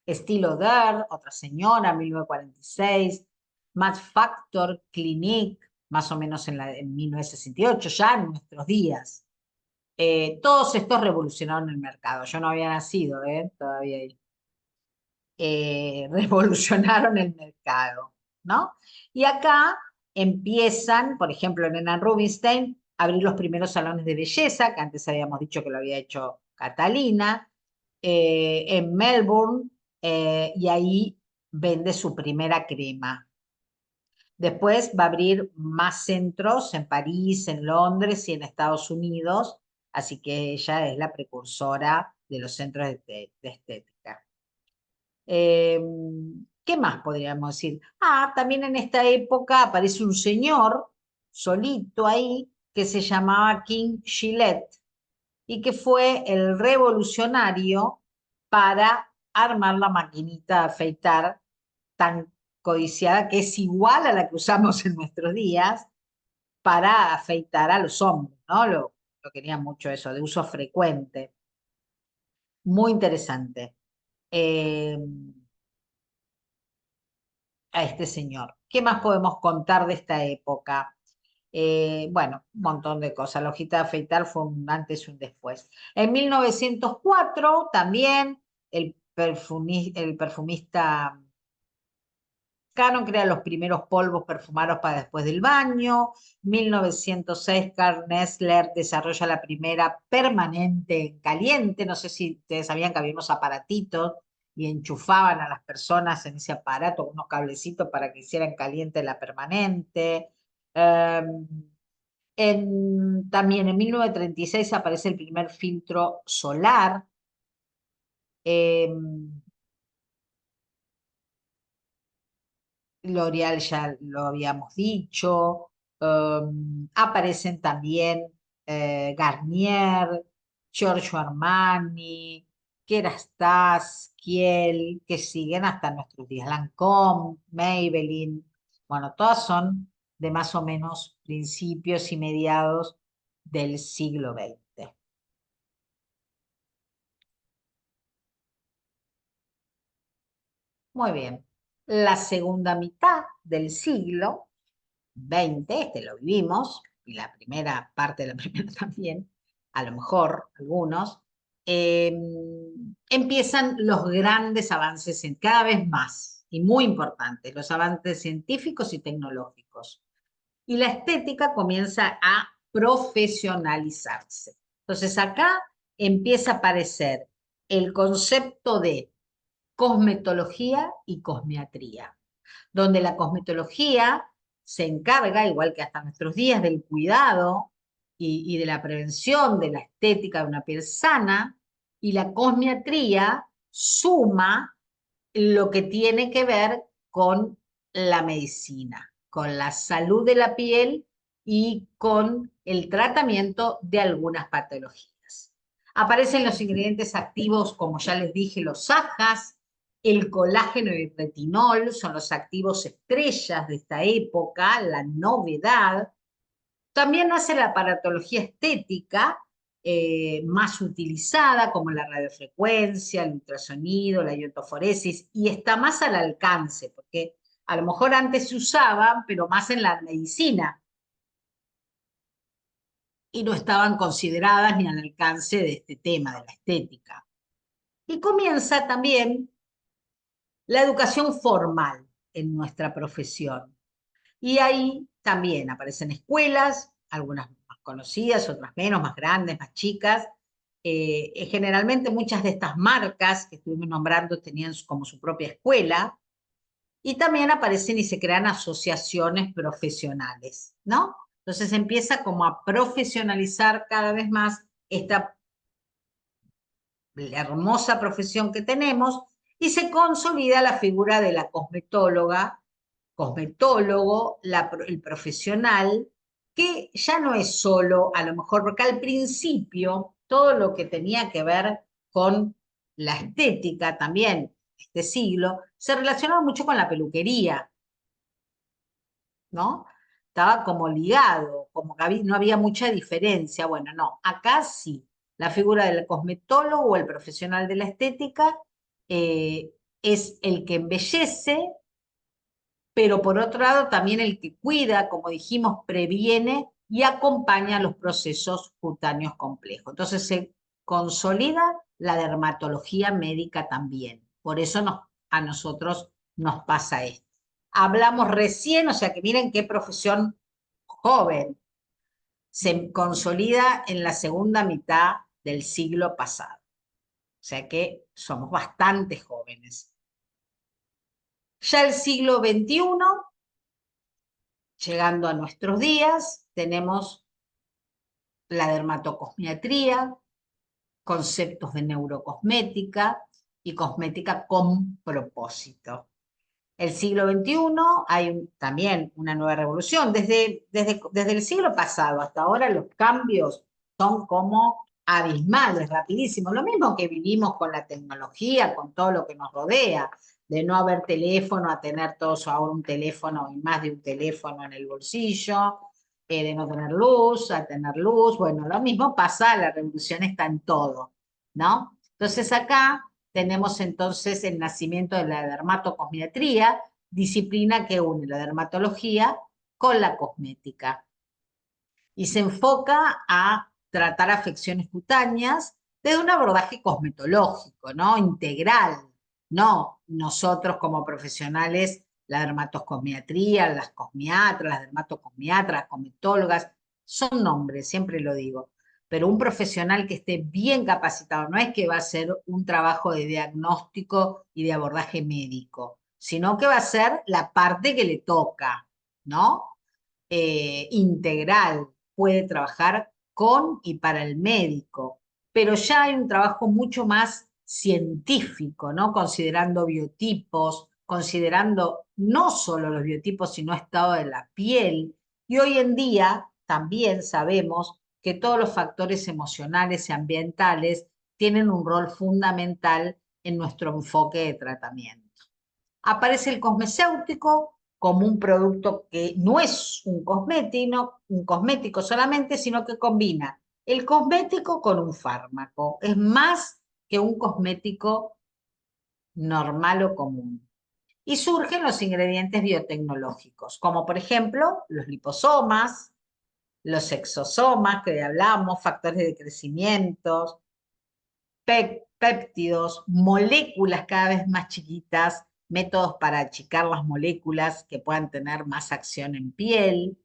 Estée Lauder, otra señora, 1946, Max Factor, Clinique, más o menos en 1968, ya en nuestros días. Todos estos revolucionaron el mercado. Yo no había nacido, todavía ahí. Revolucionaron el mercado, ¿no? Y acá empiezan, por ejemplo, en Elena Rubinstein, a abrir los primeros salones de belleza, que antes habíamos dicho que lo había hecho Catalina, en Melbourne, y ahí vende su primera crema. Después va a abrir más centros en París, en Londres y en Estados Unidos, así que ella es la precursora de los centros de estética. ¿Qué más podríamos decir? También en esta época aparece un señor solito ahí que se llamaba King Gillette y que fue el revolucionario para armar la maquinita de afeitar tan codiciada que es igual a la que usamos en nuestros días para afeitar a los hombres, ¿no? Lo querían mucho eso, de uso frecuente. Muy interesante. Eh, a este señor. ¿Qué más podemos contar de esta época? Bueno, un montón de cosas. La hojita de afeitar fue un antes y un después. En 1904 también el perfumista Canon crea los primeros polvos perfumados para después del baño. 1906 Carl Nessler desarrolla la primera permanente en caliente. No sé si ustedes sabían que había unos aparatitos y enchufaban a las personas en ese aparato unos cablecitos para que hicieran caliente la permanente. También en 1936 aparece el primer filtro solar. L'Oreal ya lo habíamos dicho. Aparecen también Garnier, Giorgio Armani, Kerastase, Kiel, que siguen hasta nuestros días. Lancôme, Maybelline. Bueno, todas son de más o menos principios y mediados del siglo XX. Muy bien. La segunda mitad del siglo XX, este lo vivimos, y la primera parte de la primera también, a lo mejor algunos, empiezan los grandes avances, cada vez más, y muy importantes, los avances científicos y tecnológicos. Y la estética comienza a profesionalizarse. Entonces acá empieza a aparecer el concepto de cosmetología y cosmiatría, donde la cosmetología se encarga, igual que hasta nuestros días, del cuidado y de la prevención de la estética de una piel sana, y la cosmiatría suma lo que tiene que ver con la medicina, con la salud de la piel y con el tratamiento de algunas patologías. Aparecen los ingredientes activos, como ya les dije, los ajas, el colágeno y el retinol son los activos estrellas de esta época, la novedad. También nace la aparatología estética, más utilizada, como la radiofrecuencia, el ultrasonido, la iotoforesis, y está más al alcance, porque a lo mejor antes se usaban, pero más en la medicina, y no estaban consideradas ni al alcance de este tema de la estética. Y comienza también la educación formal, en nuestra profesión. Y ahí también aparecen escuelas, algunas más conocidas, otras menos, más grandes, más chicas. Generalmente muchas de estas marcas que estuvimos nombrando tenían como su propia escuela, y también aparecen y se crean asociaciones profesionales, ¿no? Entonces empieza como a profesionalizar cada vez más esta hermosa profesión que tenemos, y se consolida la figura de la cosmetóloga, cosmetólogo, el profesional, que ya no es solo, a lo mejor, porque al principio todo lo que tenía que ver con la estética también, este siglo, se relacionaba mucho con la peluquería, ¿no? Estaba como ligado, como que no había mucha diferencia. Bueno, no, acá sí, la figura del cosmetólogo o el profesional de la estética es el que embellece, pero por otro lado también el que cuida, como dijimos, previene y acompaña los procesos cutáneos complejos. Entonces se consolida la dermatología médica también. Por eso a nosotros nos pasa esto. Hablamos recién, o sea que miren qué profesión joven. Se consolida en la segunda mitad del siglo pasado. O sea que somos bastante jóvenes. Ya el siglo XXI, llegando a nuestros días, tenemos la dermatocosmiatría, conceptos de neurocosmética y cosmética con propósito. El siglo XXI hay también una nueva revolución. Desde el siglo pasado hasta ahora los cambios son como abismales, rapidísimos. Lo mismo que vivimos con la tecnología, con todo lo que nos rodea, de no haber teléfono a tener todos ahora un teléfono y más de un teléfono en el bolsillo, de no tener luz a tener luz. Bueno, lo mismo pasa, la revolución está en todo, ¿no? Entonces acá tenemos entonces el nacimiento de la dermatocosmiatría, disciplina que une la dermatología con la cosmética. Y se enfoca a tratar afecciones cutáneas desde un abordaje cosmetológico, ¿no? Integral. No nosotros como profesionales, la dermatocosmiatría, las cosmiatras, las dermatocosmiatras, cosmetólogas, son nombres, siempre lo digo, pero un profesional que esté bien capacitado no es que va a hacer un trabajo de diagnóstico y de abordaje médico, sino que va a ser la parte que le toca, ¿no? Integral, puede trabajar con y para el médico, pero ya hay un trabajo mucho más científico, ¿no? Considerando biotipos, considerando no solo los biotipos, sino estado de la piel. Y hoy en día también sabemos que todos los factores emocionales y ambientales tienen un rol fundamental en nuestro enfoque de tratamiento. Aparece el cosmecéutico como un producto que no es un cosmético solamente, sino que combina el cosmético con un fármaco. Es más que un cosmético normal o común. Y surgen los ingredientes biotecnológicos, como por ejemplo los liposomas, los exosomas que hablamos, factores de crecimiento, péptidos, moléculas cada vez más chiquitas, métodos para achicar las moléculas que puedan tener más acción en piel,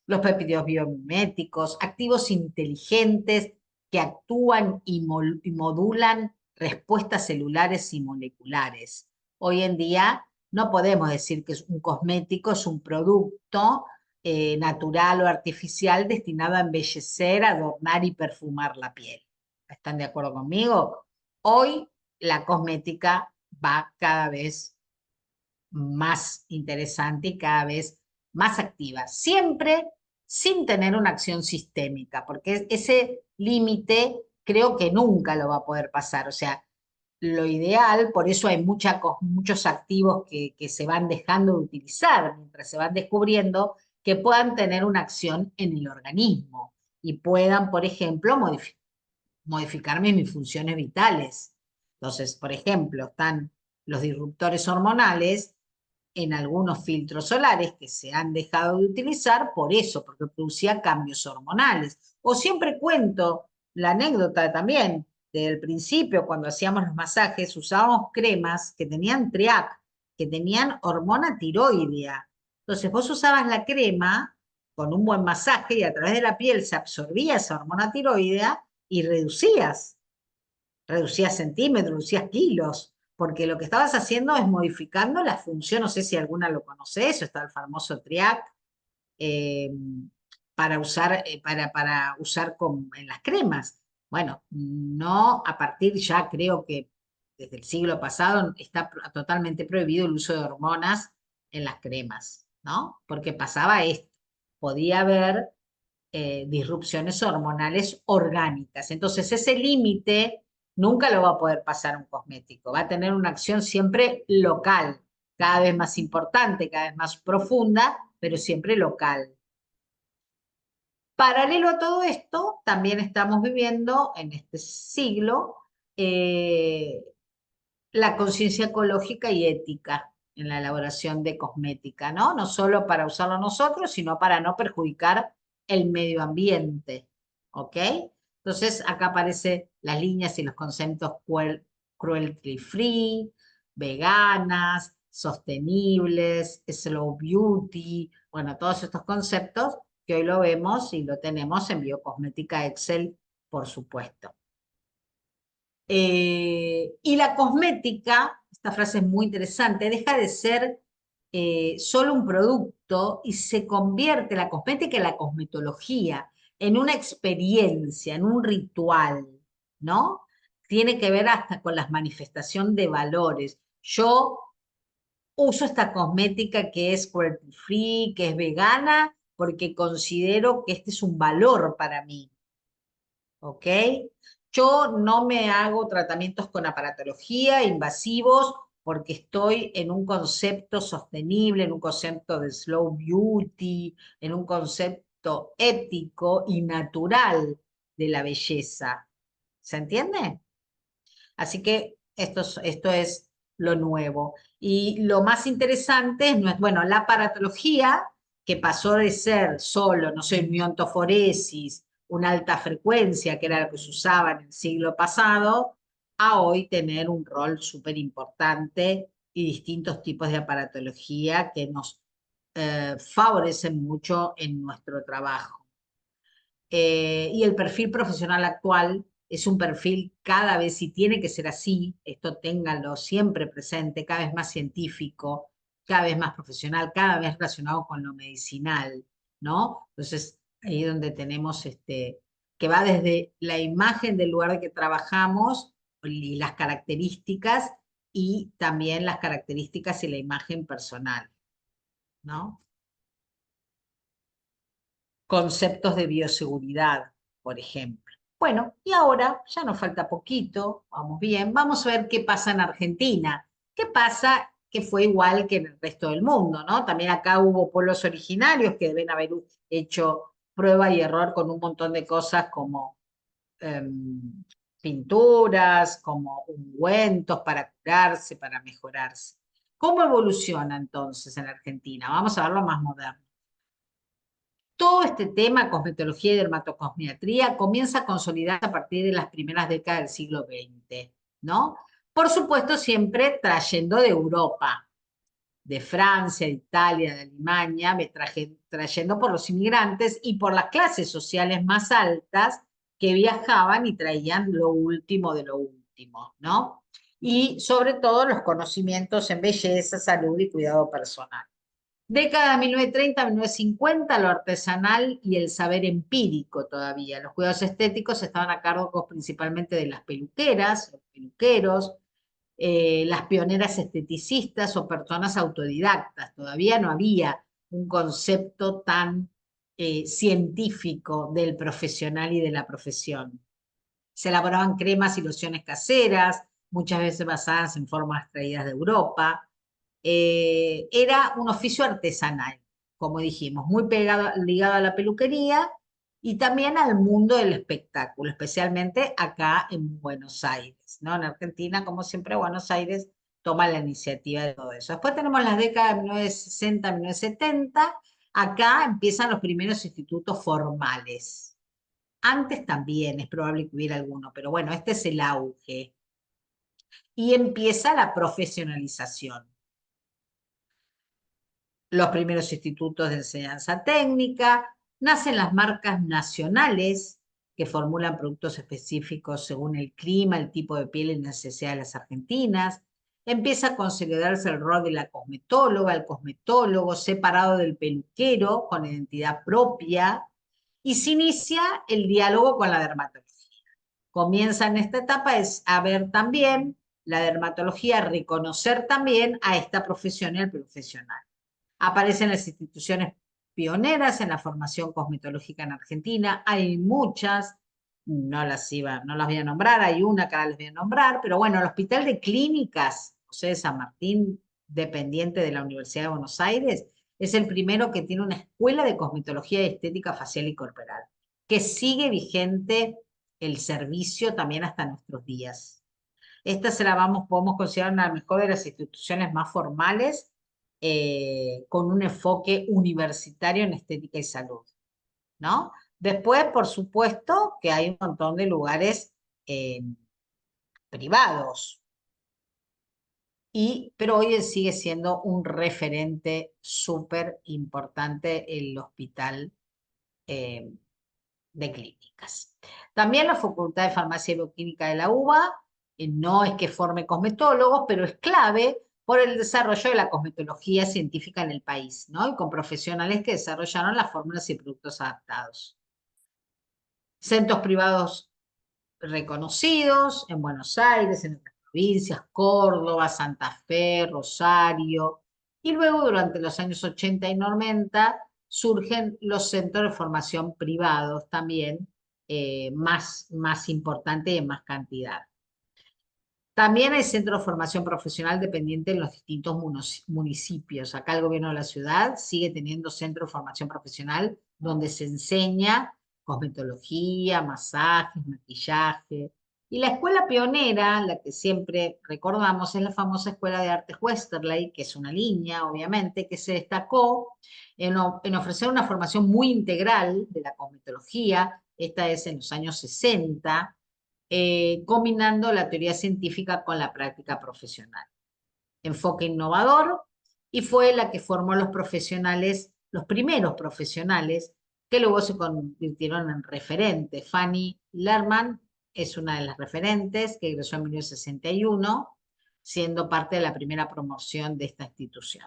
los péptidos biomiméticos, activos inteligentes que actúan y modulan respuestas celulares y moleculares. Hoy en día no podemos decir que un cosmético es un producto natural o artificial destinado a embellecer, adornar y perfumar la piel. ¿Están de acuerdo conmigo? Hoy la cosmética va cada vez más interesante y cada vez más activa, siempre sin tener una acción sistémica, porque ese límite creo que nunca lo va a poder pasar. O sea, lo ideal, por eso hay muchos activos que se van dejando de utilizar mientras se van descubriendo, que puedan tener una acción en el organismo y puedan, por ejemplo, modificarme mis funciones vitales. Entonces, por ejemplo, están los disruptores hormonales en algunos filtros solares que se han dejado de utilizar por eso, porque producía cambios hormonales. O siempre cuento la anécdota también del principio, cuando hacíamos los masajes, usábamos cremas que tenían TREAC, que tenían hormona tiroidea. Entonces vos usabas la crema con un buen masaje y a través de la piel se absorbía esa hormona tiroidea y reducías centímetros, reducías kilos, porque lo que estabas haciendo es modificando la función, no sé si alguna lo conoce, eso está el famoso TRIAC, eh, para usar en las cremas. Bueno, no a partir ya creo que desde el siglo pasado está totalmente prohibido el uso de hormonas en las cremas, ¿no? Porque pasaba esto, podía haber disrupciones hormonales orgánicas. Entonces ese límite nunca lo va a poder pasar un cosmético, va a tener una acción siempre local, cada vez más importante, cada vez más profunda, pero siempre local. Paralelo a todo esto, también estamos viviendo en este siglo la conciencia ecológica y ética en la elaboración de cosmética, ¿no? No solo para usarlo nosotros, sino para no perjudicar el medio ambiente, ¿ok? Entonces, acá aparecen las líneas y los conceptos cruelty free, veganas, sostenibles, slow beauty, bueno, todos estos conceptos que hoy lo vemos y lo tenemos en Biocosmética Excel, por supuesto. Y la cosmética, esta frase es muy interesante, deja de ser solo un producto y se convierte la cosmética y la cosmetología en una experiencia, en un ritual, ¿no? Tiene que ver hasta con la manifestación de valores. Yo uso esta cosmética que es cruelty free, que es vegana, porque considero que este es un valor para mí. ¿Ok? Yo no me hago tratamientos con aparatología invasivos porque estoy en un concepto sostenible, en un concepto de slow beauty, en un concepto ético y natural de la belleza. ¿Se entiende? Así que esto es lo nuevo. Y lo más interesante es, bueno, la aparatología, que pasó de ser solo, no sé, miontoforesis, una alta frecuencia, que era lo que se usaba en el siglo pasado, a hoy tener un rol súper importante y distintos tipos de aparatología que nos favorecen mucho en nuestro trabajo. Y el perfil profesional actual es un perfil cada vez, y tiene que ser así, esto ténganlo siempre presente, cada vez más científico, cada vez más profesional, cada vez relacionado con lo medicinal, ¿no? Entonces, ahí es donde tenemos que va desde la imagen del lugar de que trabajamos y las características, y también las características y la imagen personal, ¿no? Conceptos de bioseguridad, por ejemplo. Bueno, y ahora ya nos falta poquito, vamos bien, vamos a ver qué pasa en Argentina. ¿Qué pasa? Que fue igual que en el resto del mundo, ¿no? También acá hubo pueblos originarios que deben haber hecho prueba y error con un montón de cosas como pinturas, como ungüentos para curarse, para mejorarse. ¿Cómo evoluciona entonces en Argentina? Vamos a verlo más moderno. Todo este tema, cosmetología y dermatocosmiatría, comienza a consolidarse a partir de las primeras décadas del siglo XX, ¿no? Por supuesto, siempre trayendo de Europa, de Francia, de Italia, de Alemania, trayendo por los inmigrantes y por las clases sociales más altas que viajaban y traían lo último de lo último, ¿no? Y sobre todo los conocimientos en belleza, salud y cuidado personal. Década de 1930, 1950, lo artesanal y el saber empírico todavía. Los cuidados estéticos estaban a cargo principalmente de las peluqueras, los peluqueros, las pioneras esteticistas o personas autodidactas. Todavía no había un concepto tan científico del profesional y de la profesión. Se elaboraban cremas y lociones caseras, muchas veces basadas en formas traídas de Europa. Era un oficio artesanal, como dijimos, muy ligado a la peluquería y también al mundo del espectáculo, especialmente acá en Buenos Aires, ¿no? En Argentina, como siempre, Buenos Aires toma la iniciativa de todo eso. Después tenemos las décadas de 1960, 1970, acá empiezan los primeros institutos formales. Antes también es probable que hubiera alguno, pero bueno, este es el auge. Y empieza la profesionalización. los primeros institutos de enseñanza técnica, nacen las marcas nacionales que formulan productos específicos según el clima, el tipo de piel y necesidad de las argentinas. Empieza a consolidarse el rol de la cosmetóloga, el cosmetólogo separado del peluquero con identidad propia y se inicia el diálogo con la dermatología. Comienza en esta etapa a ver también la dermatología, a reconocer también a esta profesión y al profesional. Aparecen las instituciones pioneras en la formación cosmetológica en Argentina. Hay muchas, no las voy a nombrar, hay una que ahora les voy a nombrar, pero bueno, el Hospital de Clínicas José de San Martín, dependiente de la Universidad de Buenos Aires, es el primero que tiene una escuela de cosmetología y estética facial y corporal, que sigue vigente el servicio también hasta nuestros días. Esta podemos considerar una mejor de las instituciones más formales con un enfoque universitario en estética y salud, ¿no? Después, por supuesto, que hay un montón de lugares privados, pero hoy sigue siendo un referente súper importante el hospital de clínicas. También la Facultad de Farmacia y Bioquímica de la UBA no es que forme cosmetólogos, pero es clave por el desarrollo de la cosmetología científica en el país, ¿no? Y con profesionales que desarrollaron las fórmulas y productos adaptados. Centros privados reconocidos en Buenos Aires, en otras provincias, Córdoba, Santa Fe, Rosario, y luego durante los años 80 y 90 surgen los centros de formación privados también, más importantes y en más cantidad. También hay centros de formación profesional dependientes en los distintos municipios. Acá el gobierno de la ciudad sigue teniendo centros de formación profesional donde se enseña cosmetología, masajes, maquillaje. Y la escuela pionera, la que siempre recordamos, es la famosa Escuela de Artes Westerleigh, que es una línea, obviamente, que se destacó en ofrecer una formación muy integral de la cosmetología. Esta es en los años 60, combinando la teoría científica con la práctica profesional. Enfoque innovador, y fue la que formó los profesionales, los primeros profesionales, que luego se convirtieron en referentes. Fanny Lerman es una de las referentes, que egresó en 1961, siendo parte de la primera promoción de esta institución.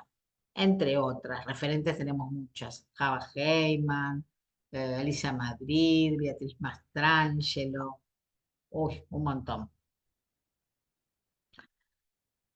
Entre otras, referentes tenemos muchas. Java Heyman, Alicia Madrid, Beatriz Mastrangelo, uy, un montón.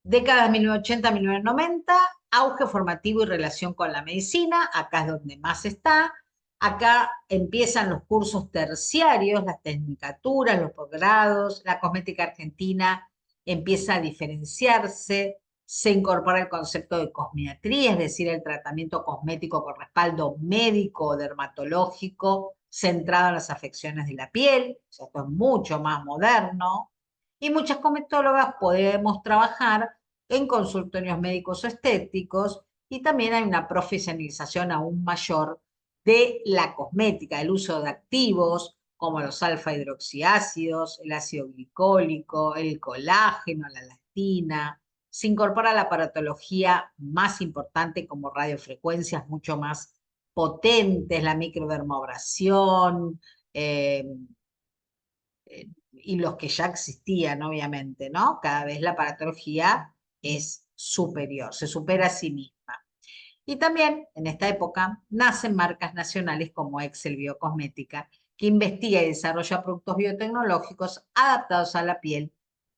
Décadas 1980-1990, auge formativo y relación con la medicina, acá es donde más está. Acá empiezan los cursos terciarios, las tecnicaturas, los posgrados, la cosmética argentina empieza a diferenciarse, se incorpora el concepto de cosmiatría, es decir, el tratamiento cosmético con respaldo médico o dermatológico centrado en las afecciones de la piel, o sea, esto es mucho más moderno, y muchas cosmetólogas podemos trabajar en consultorios médicos o estéticos, y también hay una profesionalización aún mayor de la cosmética, el uso de activos como los alfa-hidroxiácidos, el ácido glicólico, el colágeno, la elastina. Se incorpora la aparatología más importante como radiofrecuencias mucho más potentes, la microdermoabrasión, y los que ya existían, obviamente, ¿no? Cada vez la aparatología es superior, se supera a sí misma. Y también en esta época nacen marcas nacionales como Excel Biocosmética, que investiga y desarrolla productos biotecnológicos adaptados a la piel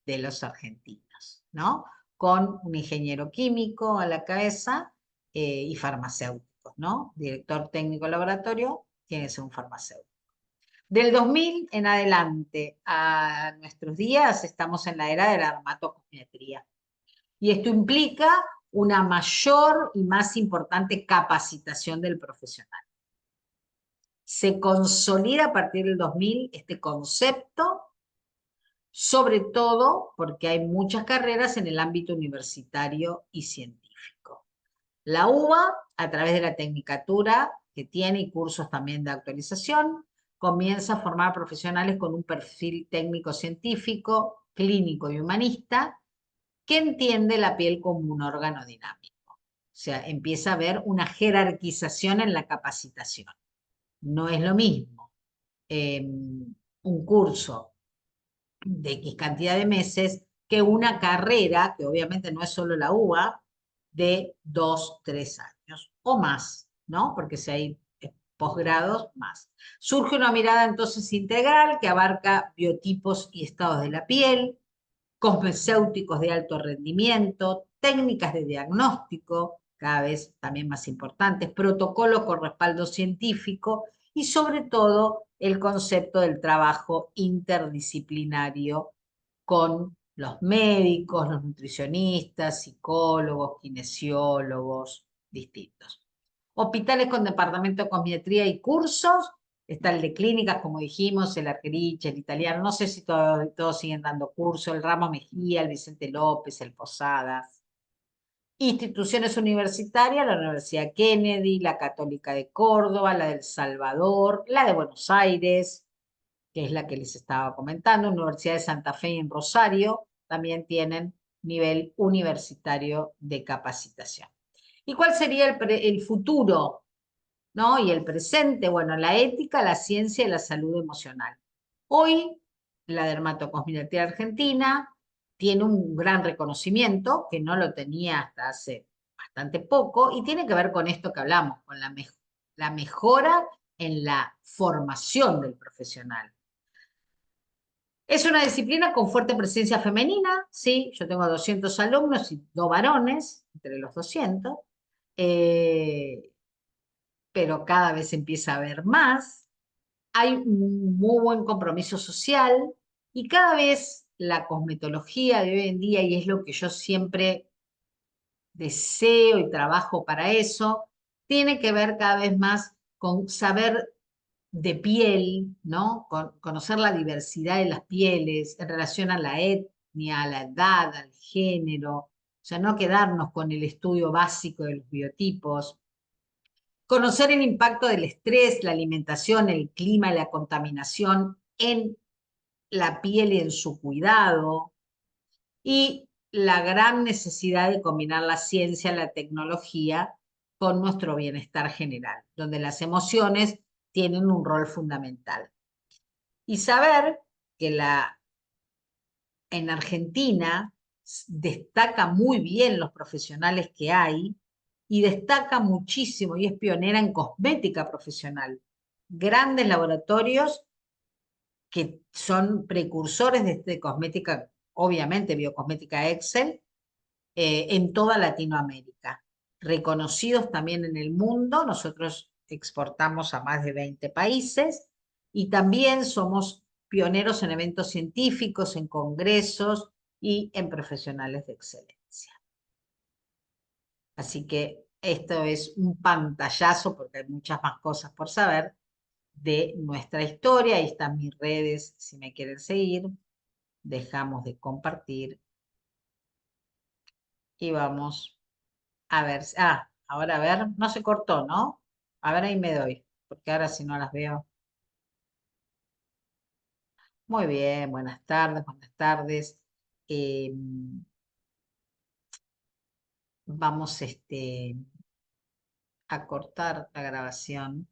de los argentinos, ¿no? Con un ingeniero químico a la cabeza y farmacéuticos, ¿no? Director técnico de laboratorio tiene que ser un farmacéutico. Del 2000 en adelante a nuestros días estamos en la era de la dermatocosmetría. Y esto implica una mayor y más importante capacitación del profesional. Se consolida a partir del 2000 este concepto, sobre todo porque hay muchas carreras en el ámbito universitario y científico. La UBA, a través de la tecnicatura que tiene y cursos también de actualización, comienza a formar profesionales con un perfil técnico-científico, clínico y humanista, que entiende la piel como un órgano dinámico. sea, empieza a haber una jerarquización en la capacitación. No es lo mismo un curso de X cantidad de meses que una carrera, que obviamente no es solo la UBA, de 2, 3 años o más, ¿no? Porque si hay posgrados, más. Surge una mirada entonces integral que abarca biotipos y estados de la piel, cosmecéuticos de alto rendimiento, técnicas de diagnóstico, cada vez también más importantes, protocolos con respaldo científico y sobre todo el concepto del trabajo interdisciplinario con los médicos, los nutricionistas, psicólogos, kinesiólogos, distintos. Hospitales con departamento de cosmetría y cursos. Está el de clínicas, como dijimos, el Argerich, el italiano. No sé si todos siguen dando cursos. El Ramos Mejía, el Vicente López, el Posadas. Instituciones universitarias, la Universidad Kennedy, la Católica de Córdoba, la del Salvador, la de Buenos Aires, que es la que les estaba comentando, Universidad de Santa Fe en Rosario, también tienen nivel universitario de capacitación. ¿Y cuál sería el futuro, ¿no? Y el presente? Bueno, la ética, la ciencia y la salud emocional. Hoy, la dermatocosmetría argentina tiene un gran reconocimiento, que no lo tenía hasta hace bastante poco, y tiene que ver con esto que hablamos, con la mejora en la formación del profesional. Es una disciplina con fuerte presencia femenina, sí, yo tengo 200 alumnos y 2 varones, entre los 200, pero cada vez empieza a haber más. Hay un muy buen compromiso social y cada vez la cosmetología de hoy en día, y es lo que yo siempre deseo y trabajo para eso, tiene que ver cada vez más con saber de piel, ¿no? Conocer la diversidad de las pieles en relación a la etnia, a la edad, al género, o sea, no quedarnos con el estudio básico de los biotipos. Conocer el impacto del estrés, la alimentación, el clima y la contaminación en la piel y en su cuidado. Y la gran necesidad de combinar la ciencia, la tecnología con nuestro bienestar general, donde las emociones tienen un rol fundamental. Y saber que en Argentina destaca muy bien los profesionales que hay y destaca muchísimo y es pionera en cosmética profesional. Grandes laboratorios que son precursores de cosmética, obviamente biocosmética Excel, en toda Latinoamérica. Reconocidos también en el mundo, nosotros exportamos a más de 20 países y también somos pioneros en eventos científicos, en congresos y en profesionales de excelencia. Así que esto es un pantallazo, porque hay muchas más cosas por saber, de nuestra historia. Ahí están mis redes, si me quieren seguir. Dejamos de compartir y vamos a ver. Ahora a ver, no se cortó, ¿no? A ver, ahí me doy, porque ahora si no las veo. Muy bien, buenas tardes, buenas tardes. Eh, vamos a cortar la grabación.